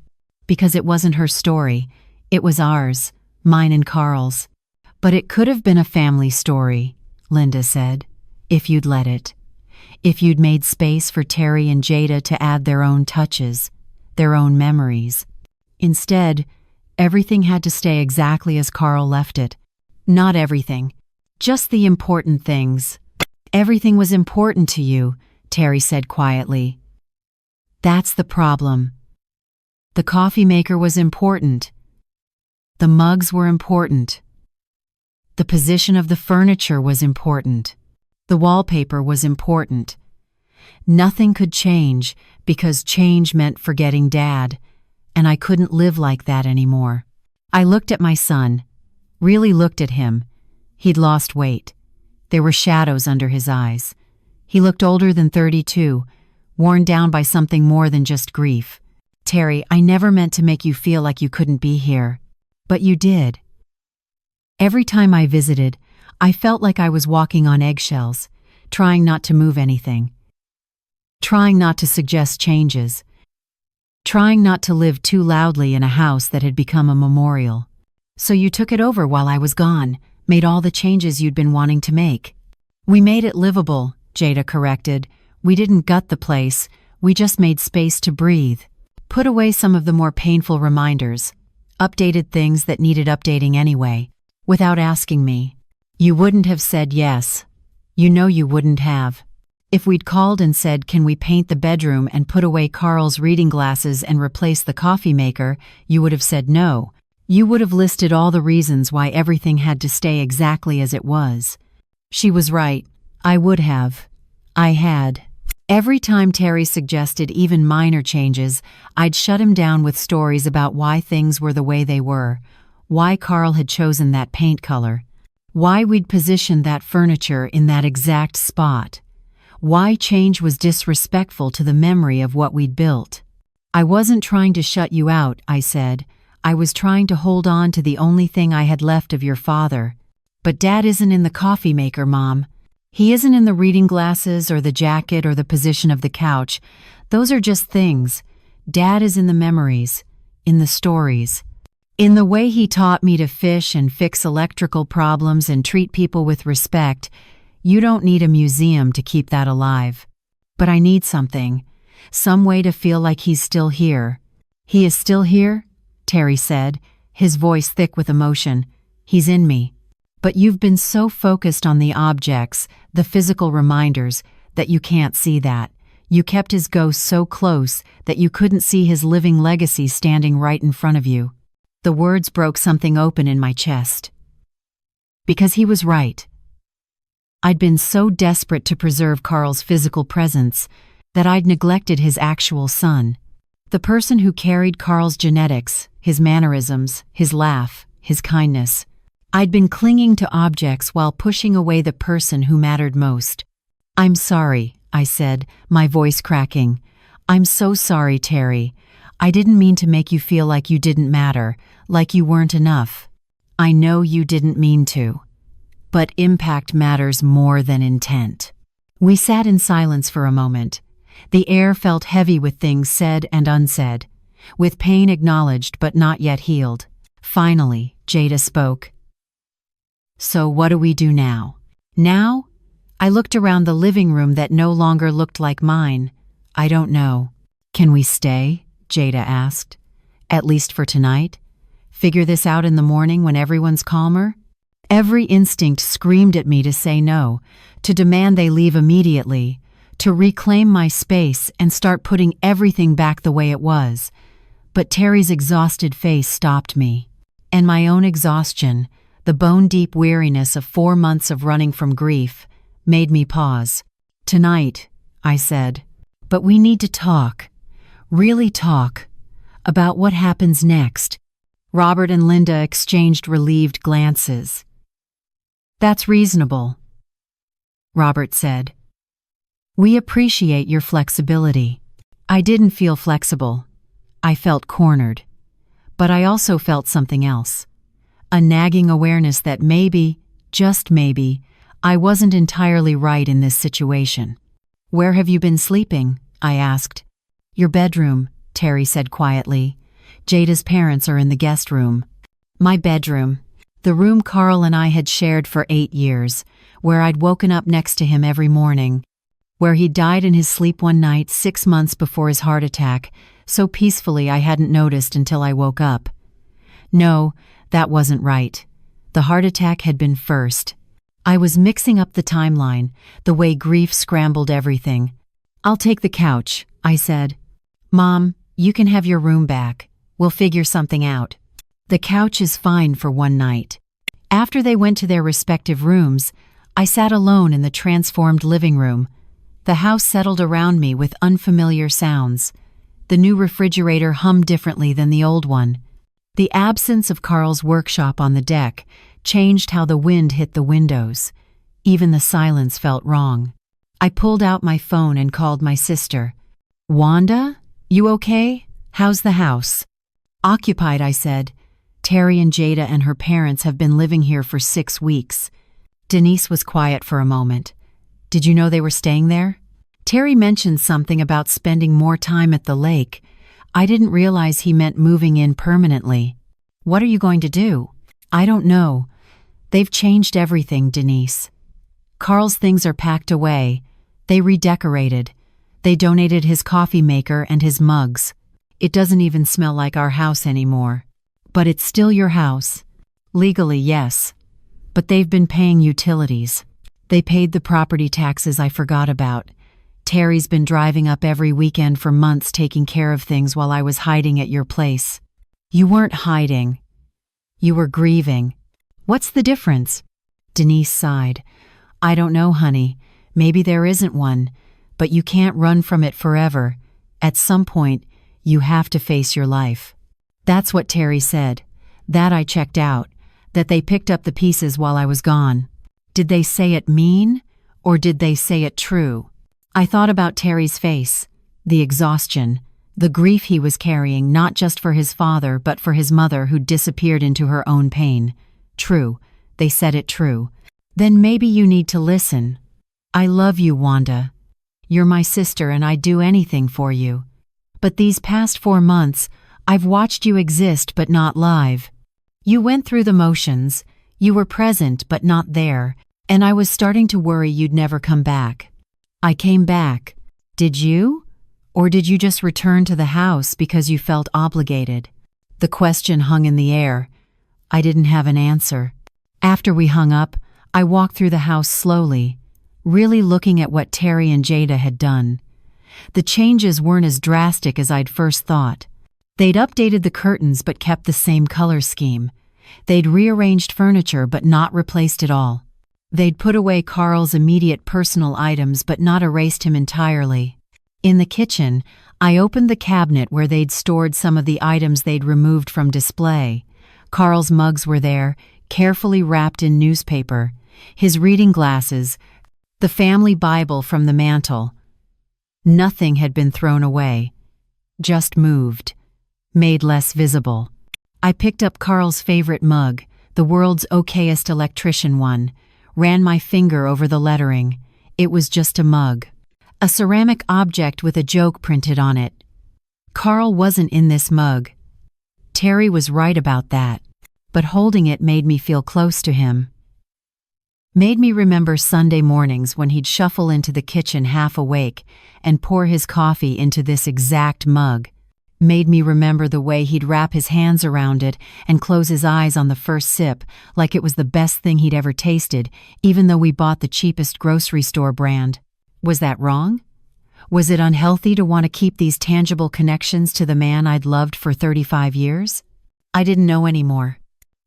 Because it wasn't her story, it was ours, mine and Carl's. But it could have been a family story, Linda said, if you'd let it. If you'd made space for Terry and Jada to add their own touches, their own memories. Instead, everything had to stay exactly as Carl left it. Not everything, just the important things. Everything was important to you, Terry said quietly. That's the problem. The coffee maker was important. The mugs were important. The position of the furniture was important. The wallpaper was important. Nothing could change because change meant forgetting Dad, and I couldn't live like that anymore. I looked at my son, really looked at him. He'd lost weight. There were shadows under his eyes. He looked older than 32, worn down by something more than just grief. Terry, I never meant to make you feel like you couldn't be here, but you did. Every time I visited, I felt like I was walking on eggshells, trying not to move anything, trying not to suggest changes, trying not to live too loudly in a house that had become a memorial. So you took it over while I was gone, made all the changes you'd been wanting to make. We made it livable, Jada corrected. We didn't gut the place, we just made space to breathe. Put away some of the more painful reminders. Updated things that needed updating anyway, without asking me. You wouldn't have said yes. You know you wouldn't have. If we'd called and said, "Can we paint the bedroom and put away Carl's reading glasses and replace the coffee maker?" you would have said no. You would have listed all the reasons why everything had to stay exactly as it was. She was right. I would have. I had. Every time Terry suggested even minor changes, I'd shut him down with stories about why things were the way they were, why Carl had chosen that paint color, why we'd positioned that furniture in that exact spot, why change was disrespectful to the memory of what we'd built. I wasn't trying to shut you out, I said. I was trying to hold on to the only thing I had left of your father. But Dad isn't in the coffee maker, Mom. He isn't in the reading glasses or the jacket or the position of the couch. Those are just things. Dad is in the memories, in the stories, in the way he taught me to fish and fix electrical problems and treat people with respect. You don't need a museum to keep that alive. But I need something, some way to feel like he's still here. He is still here? Terry said, his voice thick with emotion. He's in me. But you've been so focused on the objects, the physical reminders, that you can't see that. You kept his ghost so close that you couldn't see his living legacy standing right in front of you. The words broke something open in my chest. Because he was right. I'd been so desperate to preserve Carl's physical presence that I'd neglected his actual son. The person who carried Carl's genetics, his mannerisms, his laugh, his kindness. I'd been clinging to objects while pushing away the person who mattered most. I'm sorry, I said, my voice cracking. I'm so sorry, Terry. I didn't mean to make you feel like you didn't matter, like you weren't enough. I know you didn't mean to. But impact matters more than intent. We sat in silence for a moment. The air felt heavy with things said and unsaid, with pain acknowledged but not yet healed. Finally, Jada spoke. So what do we do now? Now? I looked around the living room that no longer looked like mine. I don't know. Can we stay? Jada asked. At least for tonight? Figure this out in the morning when everyone's calmer? Every instinct screamed at me to say no, to demand they leave immediately, to reclaim my space and start putting everything back the way it was. But Terry's exhausted face stopped me. And my own exhaustion, the bone-deep weariness of 4 months of running from grief, made me pause. Tonight, I said, but we need to talk, really talk, about what happens next. Robert and Linda exchanged relieved glances. That's reasonable, Robert said. We appreciate your flexibility. I didn't feel flexible. I felt cornered. But I also felt something else. A nagging awareness that maybe, just maybe, I wasn't entirely right in this situation. Where have you been sleeping? I asked. Your bedroom, Terry said quietly. Jada's parents are in the guest room. My bedroom. The room Carl and I had shared for 8 years, where I'd woken up next to him every morning. Where he died in his sleep one night 6 months before his heart attack, so peacefully I hadn't noticed until I woke up. No, that wasn't right. The heart attack had been first. I was mixing up the timeline, the way grief scrambled everything. I'll take the couch, I said. Mom, you can have your room back. We'll figure something out. The couch is fine for one night. After they went to their respective rooms, I sat alone in the transformed living room. The house settled around me with unfamiliar sounds. The new refrigerator hummed differently than the old one. The absence of Carl's workshop on the deck changed how the wind hit the windows. Even the silence felt wrong. I pulled out my phone and called my sister. Wanda? You okay? How's the house? Occupied, I said. Terry and Jada and her parents have been living here for 6 weeks. Denise was quiet for a moment. Did you know they were staying there? Terry mentioned something about spending more time at the lake. I didn't realize he meant moving in permanently. What are you going to do? I don't know. They've changed everything, Denise. Carl's things are packed away. They redecorated. They donated his coffee maker and his mugs. It doesn't even smell like our house anymore. But it's still your house. Legally, yes. But they've been paying utilities. They paid the property taxes I forgot about. Terry's been driving up every weekend for months taking care of things while I was hiding at your place. You weren't hiding. You were grieving. What's the difference? Denise sighed. I don't know, honey. Maybe there isn't one. But you can't run from it forever. At some point, you have to face your life. That's what Terry said. That I checked out. That they picked up the pieces while I was gone. Did they say it mean, or did they say it true? I thought about Terry's face, the exhaustion, the grief he was carrying not just for his father but for his mother who disappeared into her own pain. True, they said it true. Then maybe you need to listen. I love you, Wanda. You're my sister and I'd do anything for you. But these past 4 months, I've watched you exist but not live. You went through the motions, you were present but not there, and I was starting to worry you'd never come back. I came back. Did you? Or did you just return to the house because you felt obligated? The question hung in the air. I didn't have an answer. After we hung up, I walked through the house slowly, really looking at what Terry and Jada had done. The changes weren't as drastic as I'd first thought. They'd updated the curtains but kept the same color scheme. They'd rearranged furniture but not replaced it all. They'd put away Carl's immediate personal items but not erased him entirely. In the kitchen, I opened the cabinet where they'd stored some of the items they'd removed from display. Carl's mugs were there, carefully wrapped in newspaper, his reading glasses, the family Bible from the mantel. Nothing had been thrown away, just moved, made less visible. I picked up Carl's favorite mug, the world's okayest electrician one, ran my finger over the lettering. It was just a mug. A ceramic object with a joke printed on it. Carl wasn't in this mug. Terry was right about that, but holding it made me feel close to him. Made me remember Sunday mornings when he'd shuffle into the kitchen half awake and pour his coffee into this exact mug. Made me remember the way he'd wrap his hands around it and close his eyes on the first sip like it was the best thing he'd ever tasted, even though we bought the cheapest grocery store brand. Was that wrong? Was it unhealthy to want to keep these tangible connections to the man I'd loved for 35 years? I didn't know anymore.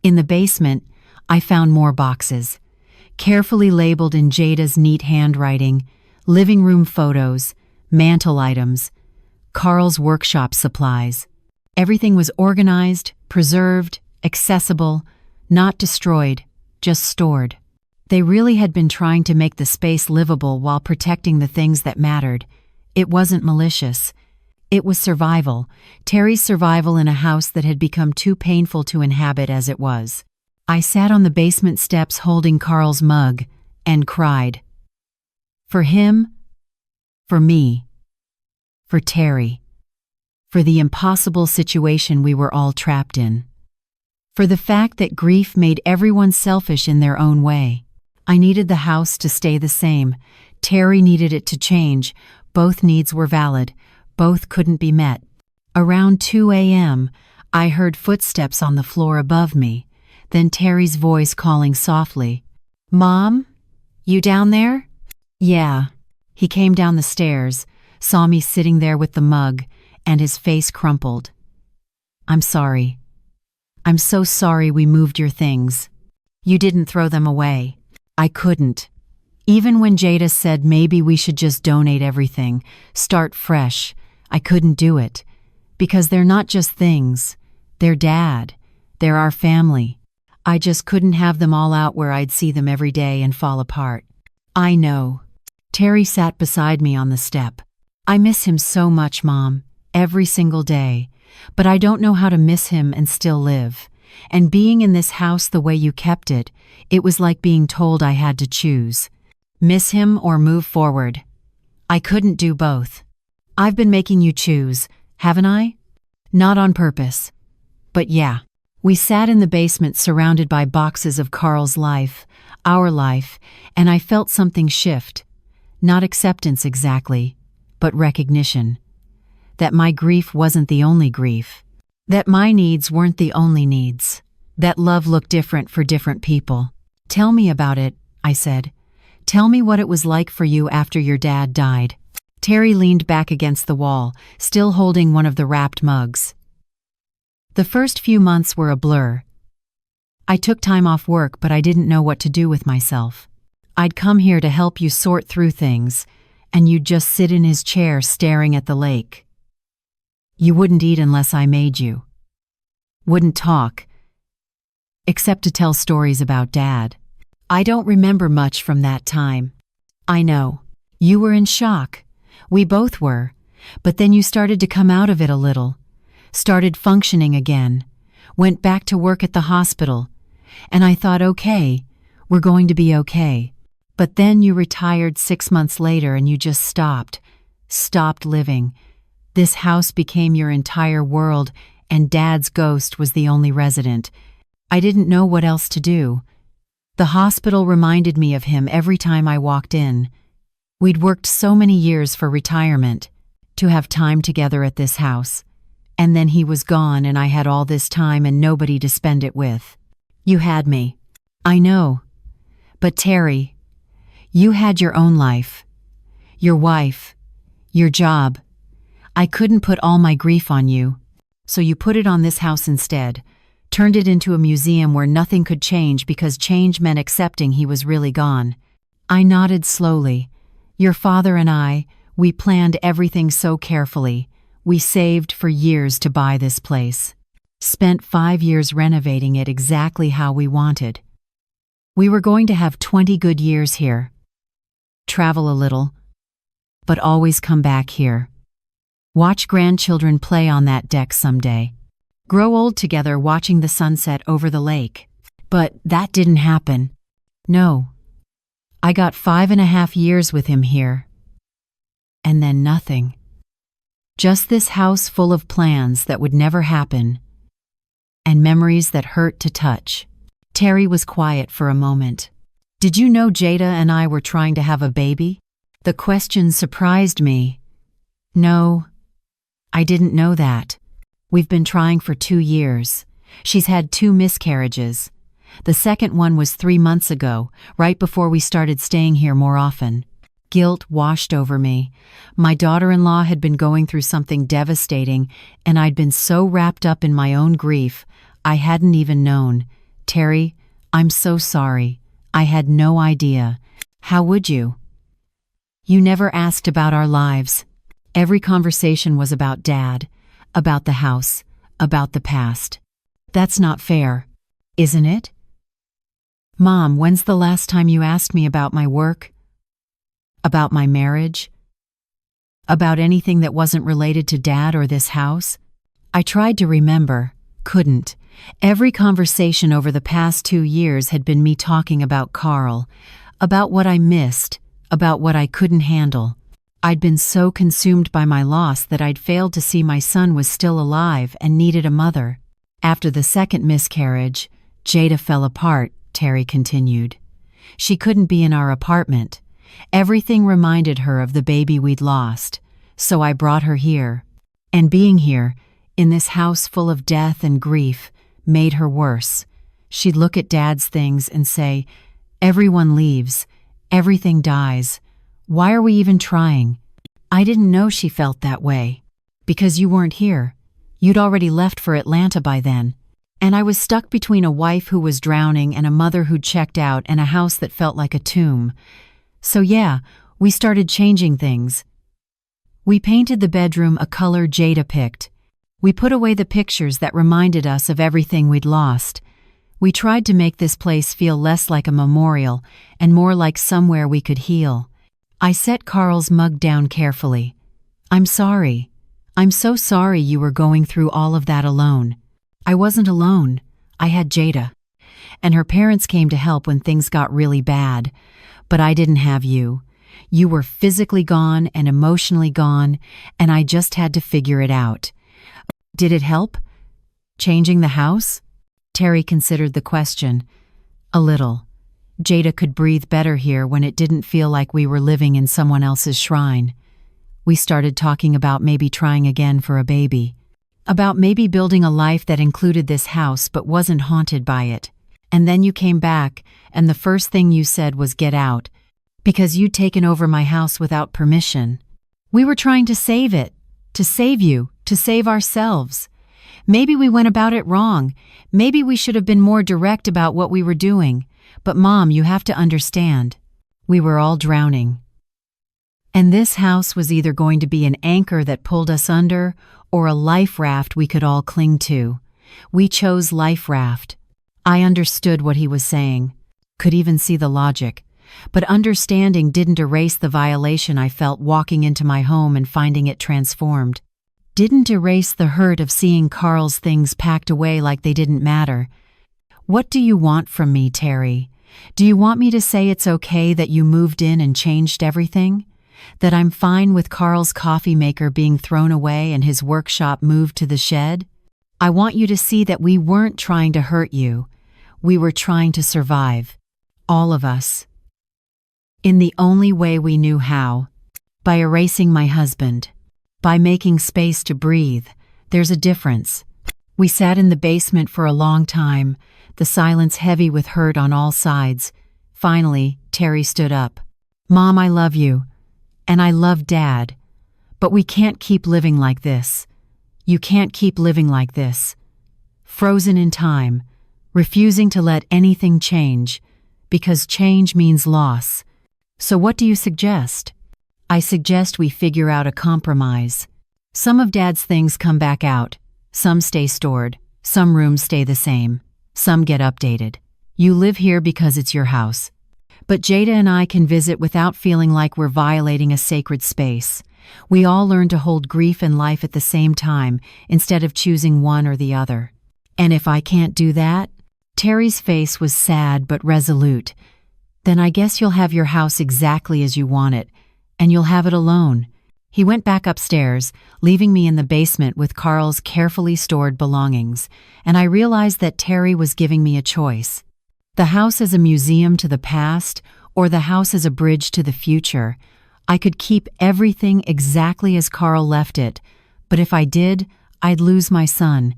In the basement, I found more boxes, carefully labeled in Jada's neat handwriting, living room photos, mantle items, Carl's workshop supplies. Everything was organized, preserved, accessible, not destroyed, just stored. They really had been trying to make the space livable while protecting the things that mattered. It wasn't malicious. It was survival, Terry's survival in a house that had become too painful to inhabit as it was. I sat on the basement steps holding Carl's mug and cried. For him, for me, for Terry, for the impossible situation we were all trapped in, for the fact that grief made everyone selfish in their own way. I needed the house to stay the same. Terry needed it to change. Both needs were valid. Both couldn't be met. Around 2 a.m., I heard footsteps on the floor above me, then Terry's voice calling softly, "Mom, you down there?" "Yeah." He came down the stairs, saw me sitting there with the mug, and his face crumpled. "I'm sorry. I'm so sorry we moved your things. You didn't throw them away." I couldn't. Even when Jada said maybe we should just donate everything, start fresh, I couldn't do it. Because they're not just things. They're Dad. They're our family. I just couldn't have them all out where I'd see them every day and fall apart. I know. Terry sat beside me on the step. I miss him so much, Mom, every single day. But I don't know how to miss him and still live. And being in this house the way you kept it, it was like being told I had to choose. Miss him or move forward. I couldn't do both. I've been making you choose, haven't I? Not on purpose. But yeah. We sat in the basement surrounded by boxes of Carl's life, our life, and I felt something shift. Not acceptance exactly, but recognition. That my grief wasn't the only grief. That my needs weren't the only needs. That love looked different for different people. "Tell me about it," I said. "Tell me what it was like for you after your dad died." Terry leaned back against the wall, still holding one of the wrapped mugs. The first few months were a blur. I took time off work, but I didn't know what to do with myself. I'd come here to help you sort through things, and you'd just sit in his chair staring at the lake. You wouldn't eat unless I made you. Wouldn't talk, except to tell stories about Dad. I don't remember much from that time. I know. You were in shock. We both were. But then you started to come out of it a little. Started functioning again. Went back to work at the hospital. And I thought, okay, we're going to be okay. But then you retired 6 months later and you just stopped. Stopped living. This house became your entire world, and Dad's ghost was the only resident. I didn't know what else to do. The hospital reminded me of him every time I walked in. We'd worked so many years for retirement, to have time together at this house. And then he was gone and I had all this time and nobody to spend it with. You had me. I know. But Terry, you had your own life. Your wife. Your job. I couldn't put all my grief on you. So you put it on this house instead. Turned it into a museum where nothing could change because change meant accepting he was really gone. I nodded slowly. Your father and I, we planned everything so carefully. We saved for years to buy this place. Spent 5 years renovating it exactly how we wanted. We were going to have 20 good years here. Travel a little, but always come back here. Watch grandchildren play on that deck someday. Grow old together watching the sunset over the lake. But that didn't happen. No. I got 5.5 years with him here. And then nothing. Just this house full of plans that would never happen. And memories that hurt to touch. Terry was quiet for a moment. Did you know Jada and I were trying to have a baby? The question surprised me. No, I didn't know that. We've been trying for 2 years. She's had 2 miscarriages. The second one was 3 months ago, right before we started staying here more often. Guilt washed over me. My daughter-in-law had been going through something devastating, and I'd been so wrapped up in my own grief, I hadn't even known. Terry, I'm so sorry. I had no idea. How would you? You never asked about our lives. Every conversation was about Dad, about the house, about the past. That's not fair, isn't it? Mom, when's the last time you asked me about my work? About my marriage? About anything that wasn't related to Dad or this house? I tried to remember, couldn't. Every conversation over the past 2 years had been me talking about Carl, about what I missed, about what I couldn't handle. I'd been so consumed by my loss that I'd failed to see my son was still alive and needed a mother. After the second miscarriage, Jada fell apart, Terry continued. She couldn't be in our apartment. Everything reminded her of the baby we'd lost, so I brought her here. And being here, in this house full of death and grief, made her worse. She'd look at Dad's things and say, "Everyone leaves. Everything dies. Why are we even trying?" I didn't know she felt that way. Because you weren't here. You'd already left for Atlanta by then. And I was stuck between a wife who was drowning and a mother who'd checked out and a house that felt like a tomb. So yeah, we started changing things. We painted the bedroom a color Jada picked. We put away the pictures that reminded us of everything we'd lost. We tried to make this place feel less like a memorial and more like somewhere we could heal. I set Carl's mug down carefully. "I'm sorry. I'm so sorry you were going through all of that alone." I wasn't alone. I had Jada. And her parents came to help when things got really bad. But I didn't have you. You were physically gone and emotionally gone, and I just had to figure it out. Did it help? Changing the house? Terry considered the question. A little. Jada could breathe better here when it didn't feel like we were living in someone else's shrine. We started talking about maybe trying again for a baby. About maybe building a life that included this house but wasn't haunted by it. And then you came back, and the first thing you said was get out, because you'd taken over my house without permission. We were trying to save it, to save you, to save ourselves. Maybe we went about it wrong. Maybe we should have been more direct about what we were doing. But Mom, you have to understand. We were all drowning. And this house was either going to be an anchor that pulled us under or a life raft we could all cling to. We chose life raft. I understood what he was saying, could even see the logic. But understanding didn't erase the violation I felt walking into my home and finding it transformed. Didn't erase the hurt of seeing Carl's things packed away like they didn't matter. What do you want from me, Terry? Do you want me to say it's okay that you moved in and changed everything? That I'm fine with Carl's coffee maker being thrown away and his workshop moved to the shed? I want you to see that we weren't trying to hurt you. We were trying to survive. All of us. In the only way we knew how. By erasing my husband. By making space to breathe. There's a difference. We sat in the basement for a long time, the silence heavy with hurt on all sides. Finally, Terry stood up. Mom, I love you. And I love Dad. But we can't keep living like this. You can't keep living like this. Frozen in time, refusing to let anything change, because change means loss. So what do you suggest? I suggest we figure out a compromise. Some of Dad's things come back out. Some stay stored. Some rooms stay the same. Some get updated. You live here because it's your house. But Jada and I can visit without feeling like we're violating a sacred space. We all learn to hold grief and life at the same time instead of choosing one or the other. And if I can't do that? Terry's face was sad but resolute. Then I guess you'll have your house exactly as you want it, and you'll have it alone. He went back upstairs, leaving me in the basement with Carl's carefully stored belongings, and I realized that Terry was giving me a choice. The house as a museum to the past, or the house as a bridge to the future. I could keep everything exactly as Carl left it, but if I did, I'd lose my son.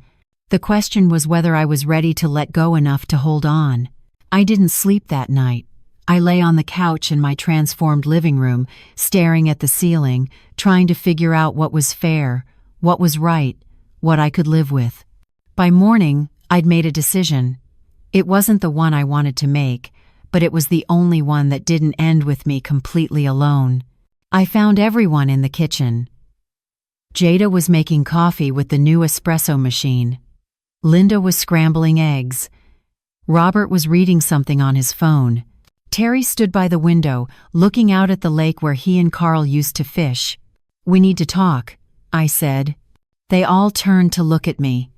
The question was whether I was ready to let go enough to hold on. I didn't sleep that night. I lay on the couch in my transformed living room, staring at the ceiling, trying to figure out what was fair, what was right, what I could live with. By morning, I'd made a decision. It wasn't the one I wanted to make, but it was the only one that didn't end with me completely alone. I found everyone in the kitchen. Jada was making coffee with the new espresso machine. Linda was scrambling eggs. Robert was reading something on his phone. Terry stood by the window, looking out at the lake where he and Carl used to fish. We need to talk, I said. They all turned to look at me,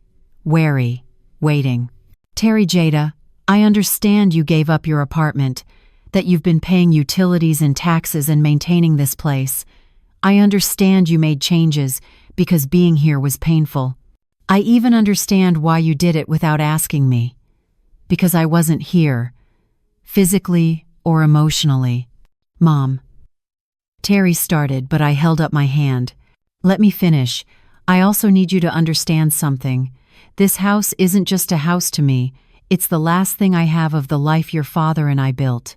wary, waiting. Terry, Jada, I understand you gave up your apartment, that you've been paying utilities and taxes and maintaining this place. I understand you made changes because being here was painful. I even understand why you did it without asking me. Because I wasn't here, physically or emotionally. Mom. Terry started, but I held up my hand. Let me finish. I also need you to understand something. This house isn't just a house to me. It's the last thing I have of the life your father and I built.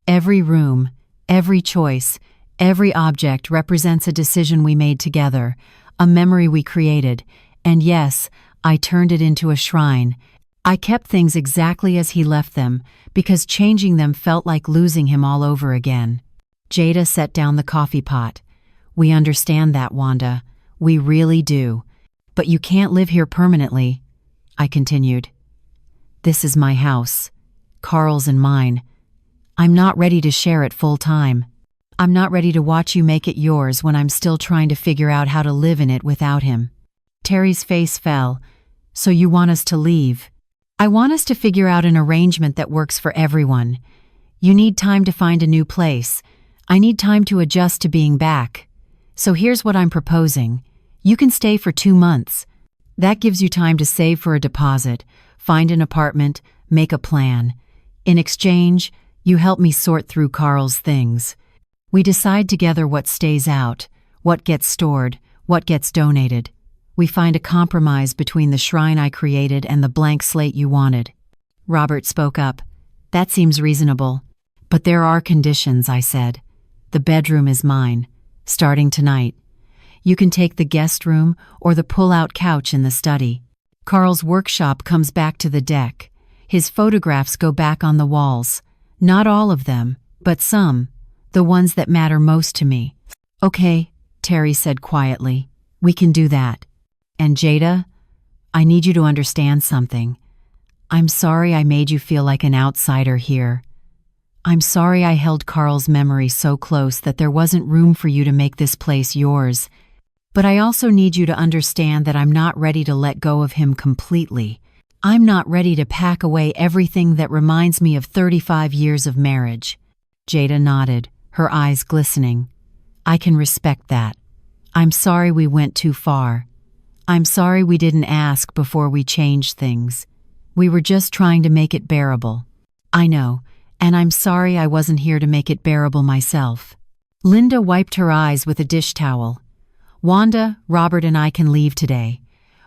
Every room, every choice, every object represents a decision we made together, a memory we created, and yes, I turned it into a shrine. I kept things exactly as he left them, because changing them felt like losing him all over again. Jada set down the coffee pot. We understand that, Wanda. We really do. But you can't live here permanently, I continued. This is my house, Carl's and mine. I'm not ready to share it full time. I'm not ready to watch you make it yours when I'm still trying to figure out how to live in it without him. Terry's face fell. So you want us to leave? I want us to figure out an arrangement that works for everyone. You need time to find a new place. I need time to adjust to being back. So here's what I'm proposing. You can stay for 2 months. That gives you time to save for a deposit, find an apartment, make a plan. In exchange, you help me sort through Carl's things. We decide together what stays out, what gets stored, what gets donated. We find a compromise between the shrine I created and the blank slate you wanted. Robert spoke up. That seems reasonable. But there are conditions, I said. The bedroom is mine, starting tonight. You can take the guest room or the pull-out couch in the study. Carl's workshop comes back to the deck. His photographs go back on the walls. Not all of them, but some, the ones that matter most to me. Okay, Terry said quietly. We can do that. And Jada, I need you to understand something. I'm sorry I made you feel like an outsider here. I'm sorry I held Carl's memory so close that there wasn't room for you to make this place yours. But I also need you to understand that I'm not ready to let go of him completely. I'm not ready to pack away everything that reminds me of 35 years of marriage. Jada nodded, her eyes glistening. I can respect that. I'm sorry we went too far. I'm sorry we didn't ask before we changed things. We were just trying to make it bearable. I know, and I'm sorry I wasn't here to make it bearable myself. Linda wiped her eyes with a dish towel. Wanda, Robert, and I can leave today.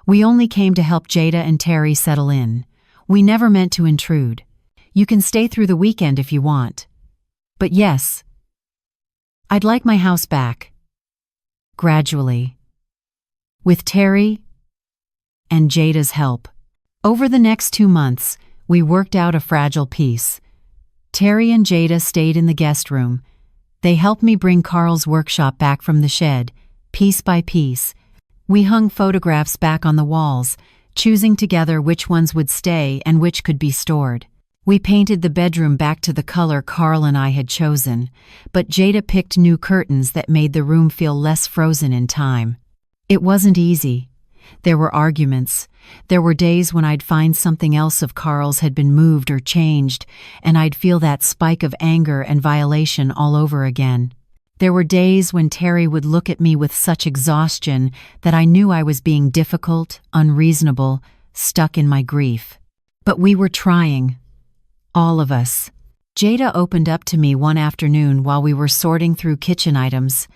We only came to help Jada and Terry settle in. We never meant to intrude. You can stay through the weekend if you want. But yes, I'd like my house back. Gradually. With Terry and Jada's help. Over the next 2 months, we worked out a fragile peace. Terry and Jada stayed in the guest room. They helped me bring Carl's workshop back from the shed, piece by piece. We hung photographs back on the walls, choosing together which ones would stay and which could be stored. We painted the bedroom back to the color Carl and I had chosen, but Jada picked new curtains that made the room feel less frozen in time. It wasn't easy. There were arguments. There were days when I'd find something else of Carl's had been moved or changed, and I'd feel that spike of anger and violation all over again. There were days when Terry would look at me with such exhaustion that I knew I was being difficult, unreasonable, stuck in my grief. But we were trying. All of us. Jada opened up to me one afternoon while we were sorting through kitchen items.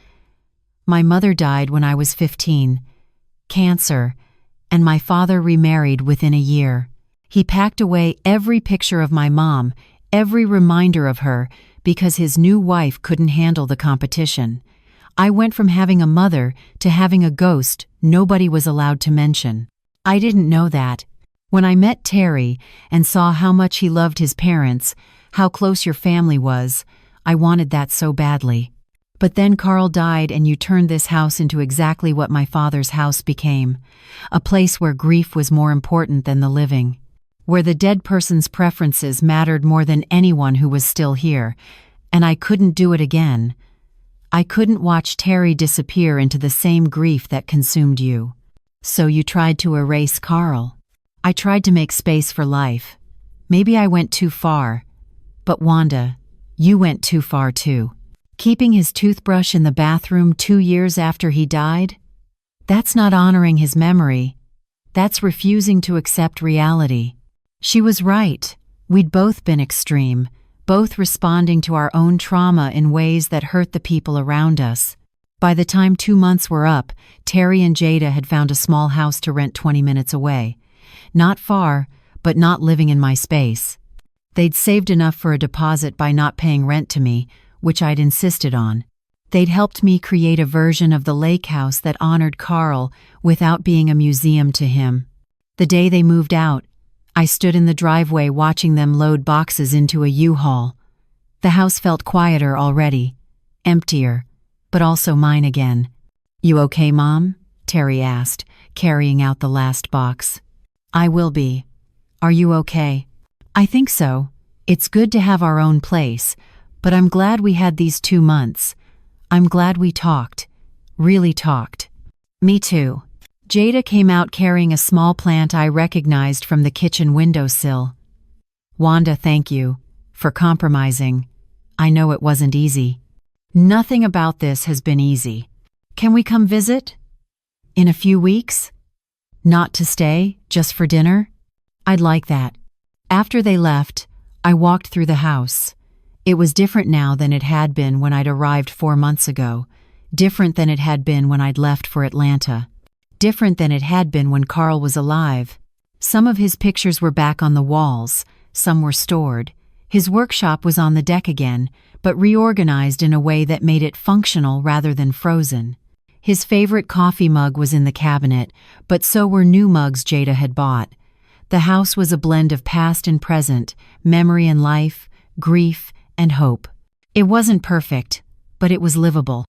My mother died when I was 15. Cancer, and my father remarried within a year. He packed away every picture of my mom, every reminder of her, because his new wife couldn't handle the competition. I went from having a mother to having a ghost nobody was allowed to mention. I didn't know that. When I met Terry and saw how much he loved his parents, how close your family was, I wanted that so badly. But then Carl died and you turned this house into exactly what my father's house became, a place where grief was more important than the living, where the dead person's preferences mattered more than anyone who was still here, and I couldn't do it again. I couldn't watch Terry disappear into the same grief that consumed you. So you tried to erase Carl. I tried to make space for life. Maybe I went too far. But Wanda, you went too far too. Keeping his toothbrush in the bathroom 2 years after he died? That's not honoring his memory. That's refusing to accept reality. She was right. We'd both been extreme, both responding to our own trauma in ways that hurt the people around us. By the time 2 months were up, Terry and Jada had found a small house to rent 20 minutes away. Not far, but not living in my space. They'd saved enough for a deposit by not paying rent to me, which I'd insisted on. They'd helped me create a version of the lake house that honored Carl without being a museum to him. The day they moved out, I stood in the driveway watching them load boxes into a U-Haul. The house felt quieter already, emptier, but also mine again. "You okay, Mom?" Terry asked, carrying out the last box. "I will be. Are you okay?" "I think so. It's good to have our own place, but I'm glad we had these 2 months. I'm glad we talked. Really talked." "Me too." Jada came out carrying a small plant I recognized from the kitchen windowsill. "Wanda, thank you for compromising. I know it wasn't easy." "Nothing about this has been easy. Can we come visit? In a few weeks?" Not to stay, just for dinner? I'd like that. After they left, I walked through the house. It was different now than it had been when I'd arrived 4 months ago, different than it had been when I'd left for Atlanta, different than it had been when Carl was alive. Some of his pictures were back on the walls, some were stored. His workshop was on the deck again, but reorganized in a way that made it functional rather than frozen. His favorite coffee mug was in the cabinet, but so were new mugs Jada had bought. The house was a blend of past and present, memory and life, grief and hope. It wasn't perfect, but it was livable.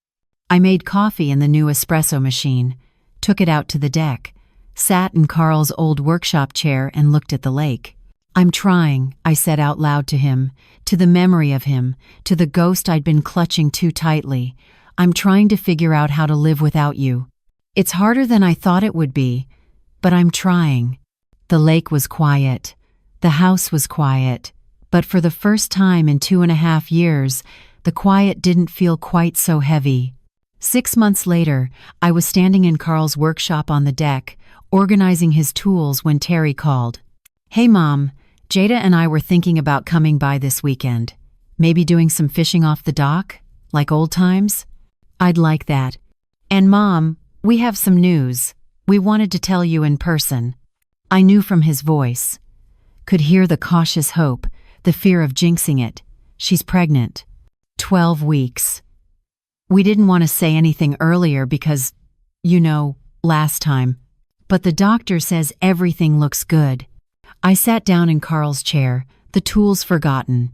I made coffee in the new espresso machine, took it out to the deck, sat in Carl's old workshop chair and looked at the lake. "I'm trying," I said out loud to him, to the memory of him, to the ghost I'd been clutching too tightly. "I'm trying to figure out how to live without you. It's harder than I thought it would be, but I'm trying." The lake was quiet. The house was quiet. But for the first time in 2.5 years, the quiet didn't feel quite so heavy. 6 months later, I was standing in Carl's workshop on the deck, organizing his tools when Terry called. "Hey Mom, Jada and I were thinking about coming by this weekend. Maybe doing some fishing off the dock, like old times?" "I'd like that. And Mom, we have some news. We wanted to tell you in person." I knew from his voice, could hear the cautious hope, the fear of jinxing it. She's pregnant. 12 weeks. We didn't want to say anything earlier because, last time. But the doctor says everything looks good. I sat down in Carl's chair, the tools forgotten.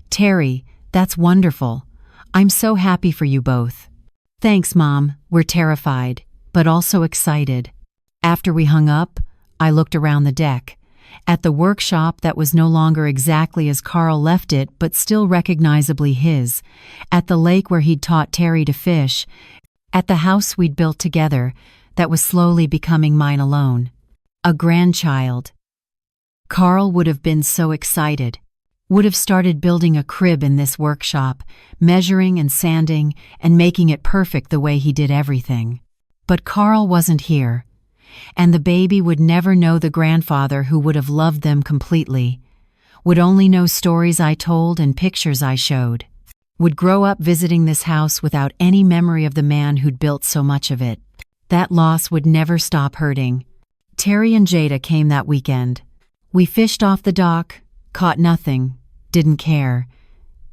"Terry, that's wonderful. I'm so happy for you both." "Thanks, Mom. We're terrified, but also excited." After we hung up, I looked around the deck, at the workshop that was no longer exactly as Carl left it but still recognizably his, at the lake where he'd taught Terry to fish, at the house we'd built together that was slowly becoming mine alone. A grandchild. Carl would have been so excited, would have started building a crib in this workshop, measuring and sanding and making it perfect the way he did everything. But Carl wasn't here. And the baby would never know the grandfather who would have loved them completely, would only know stories I told and pictures I showed, would grow up visiting this house without any memory of the man who'd built so much of it. That loss would never stop hurting. Terry and Jada came that weekend. We fished off the dock, caught nothing, didn't care.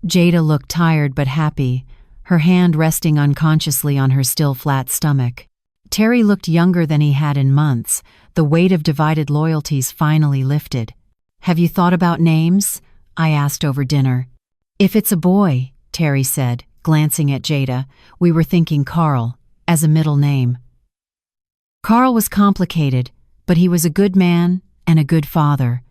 Jada looked tired but happy, her hand resting unconsciously on her still flat stomach. Terry looked younger than he had in months, the weight of divided loyalties finally lifted. "Have you thought about names?" I asked over dinner. "If it's a boy," Terry said, glancing at Jada, "we were thinking Carl, as a middle name." Carl was complicated, but he was a good man and a good father.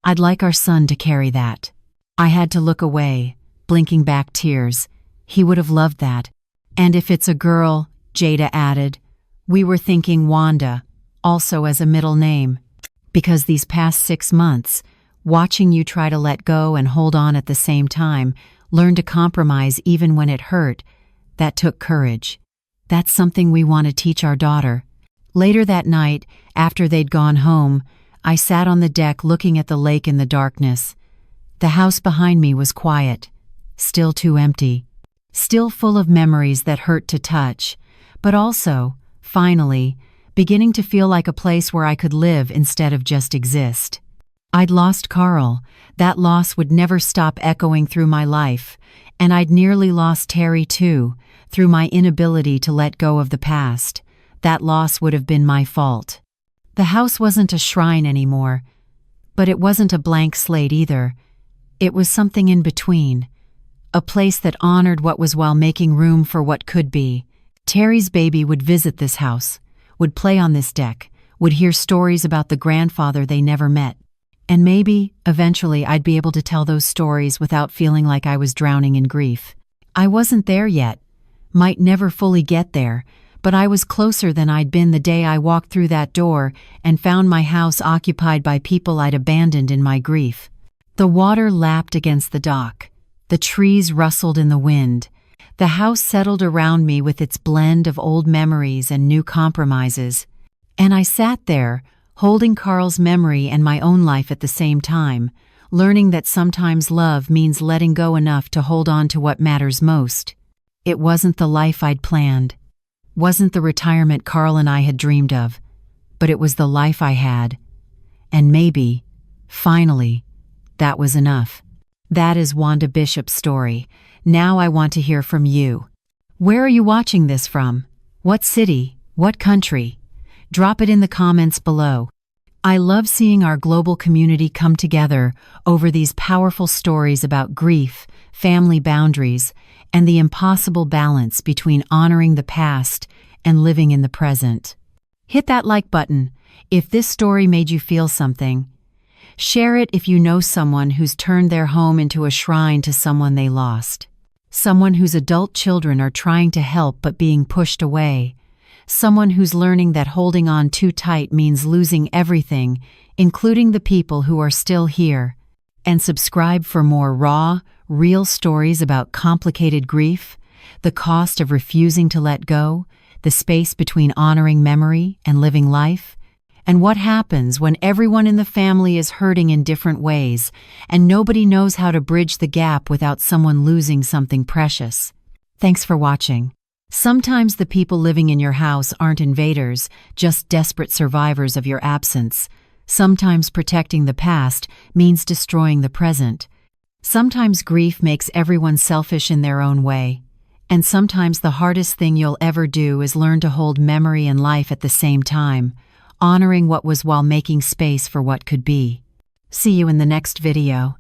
"I'd like our son to carry that." I had to look away, blinking back tears. He would have loved that. "And if it's a girl," Jada added, "we were thinking Wanda, also as a middle name. Because these past 6 months, watching you try to let go and hold on at the same time, learn to compromise even when it hurt, that took courage. That's something we want to teach our daughter." Later that night, after they'd gone home, I sat on the deck looking at the lake in the darkness. The house behind me was quiet, still too empty, still full of memories that hurt to touch, but also, finally, beginning to feel like a place where I could live instead of just exist. I'd lost Carl. That loss would never stop echoing through my life, and I'd nearly lost Terry too, through my inability to let go of the past. That loss would have been my fault. The house wasn't a shrine anymore, but it wasn't a blank slate either. It was something in between, a place that honored what was while making room for what could be. Terry's baby would visit this house, would play on this deck, would hear stories about the grandfather they never met. And maybe, eventually, I'd be able to tell those stories without feeling like I was drowning in grief. I wasn't there yet, might never fully get there, but I was closer than I'd been the day I walked through that door and found my house occupied by people I'd abandoned in my grief. The water lapped against the dock. The trees rustled in the wind. The house settled around me with its blend of old memories and new compromises. And I sat there, holding Carl's memory and my own life at the same time, learning that sometimes love means letting go enough to hold on to what matters most. It wasn't the life I'd planned, wasn't the retirement Carl and I had dreamed of, but it was the life I had. And maybe, finally, that was enough. That is Wanda Bishop's story. Now I want to hear from you. Where are you watching this from? What city? What country? Drop it in the comments below. I love seeing our global community come together over these powerful stories about grief, family boundaries, and the impossible balance between honoring the past and living in the present. Hit that like button if this story made you feel something. Share it if you know someone who's turned their home into a shrine to someone they lost. Someone whose adult children are trying to help but being pushed away. Someone who's learning that holding on too tight means losing everything, including the people who are still here. And subscribe for more raw, real stories about complicated grief, the cost of refusing to let go, the space between honoring memory and living life, and what happens when everyone in the family is hurting in different ways and nobody knows how to bridge the gap without someone losing something precious. Thanks for watching. Sometimes the people living in your house aren't invaders, just desperate survivors of your absence. Sometimes protecting the past means destroying the present. Sometimes grief makes everyone selfish in their own way. And sometimes the hardest thing you'll ever do is learn to hold memory and life at the same time, honoring what was while making space for what could be. See you in the next video.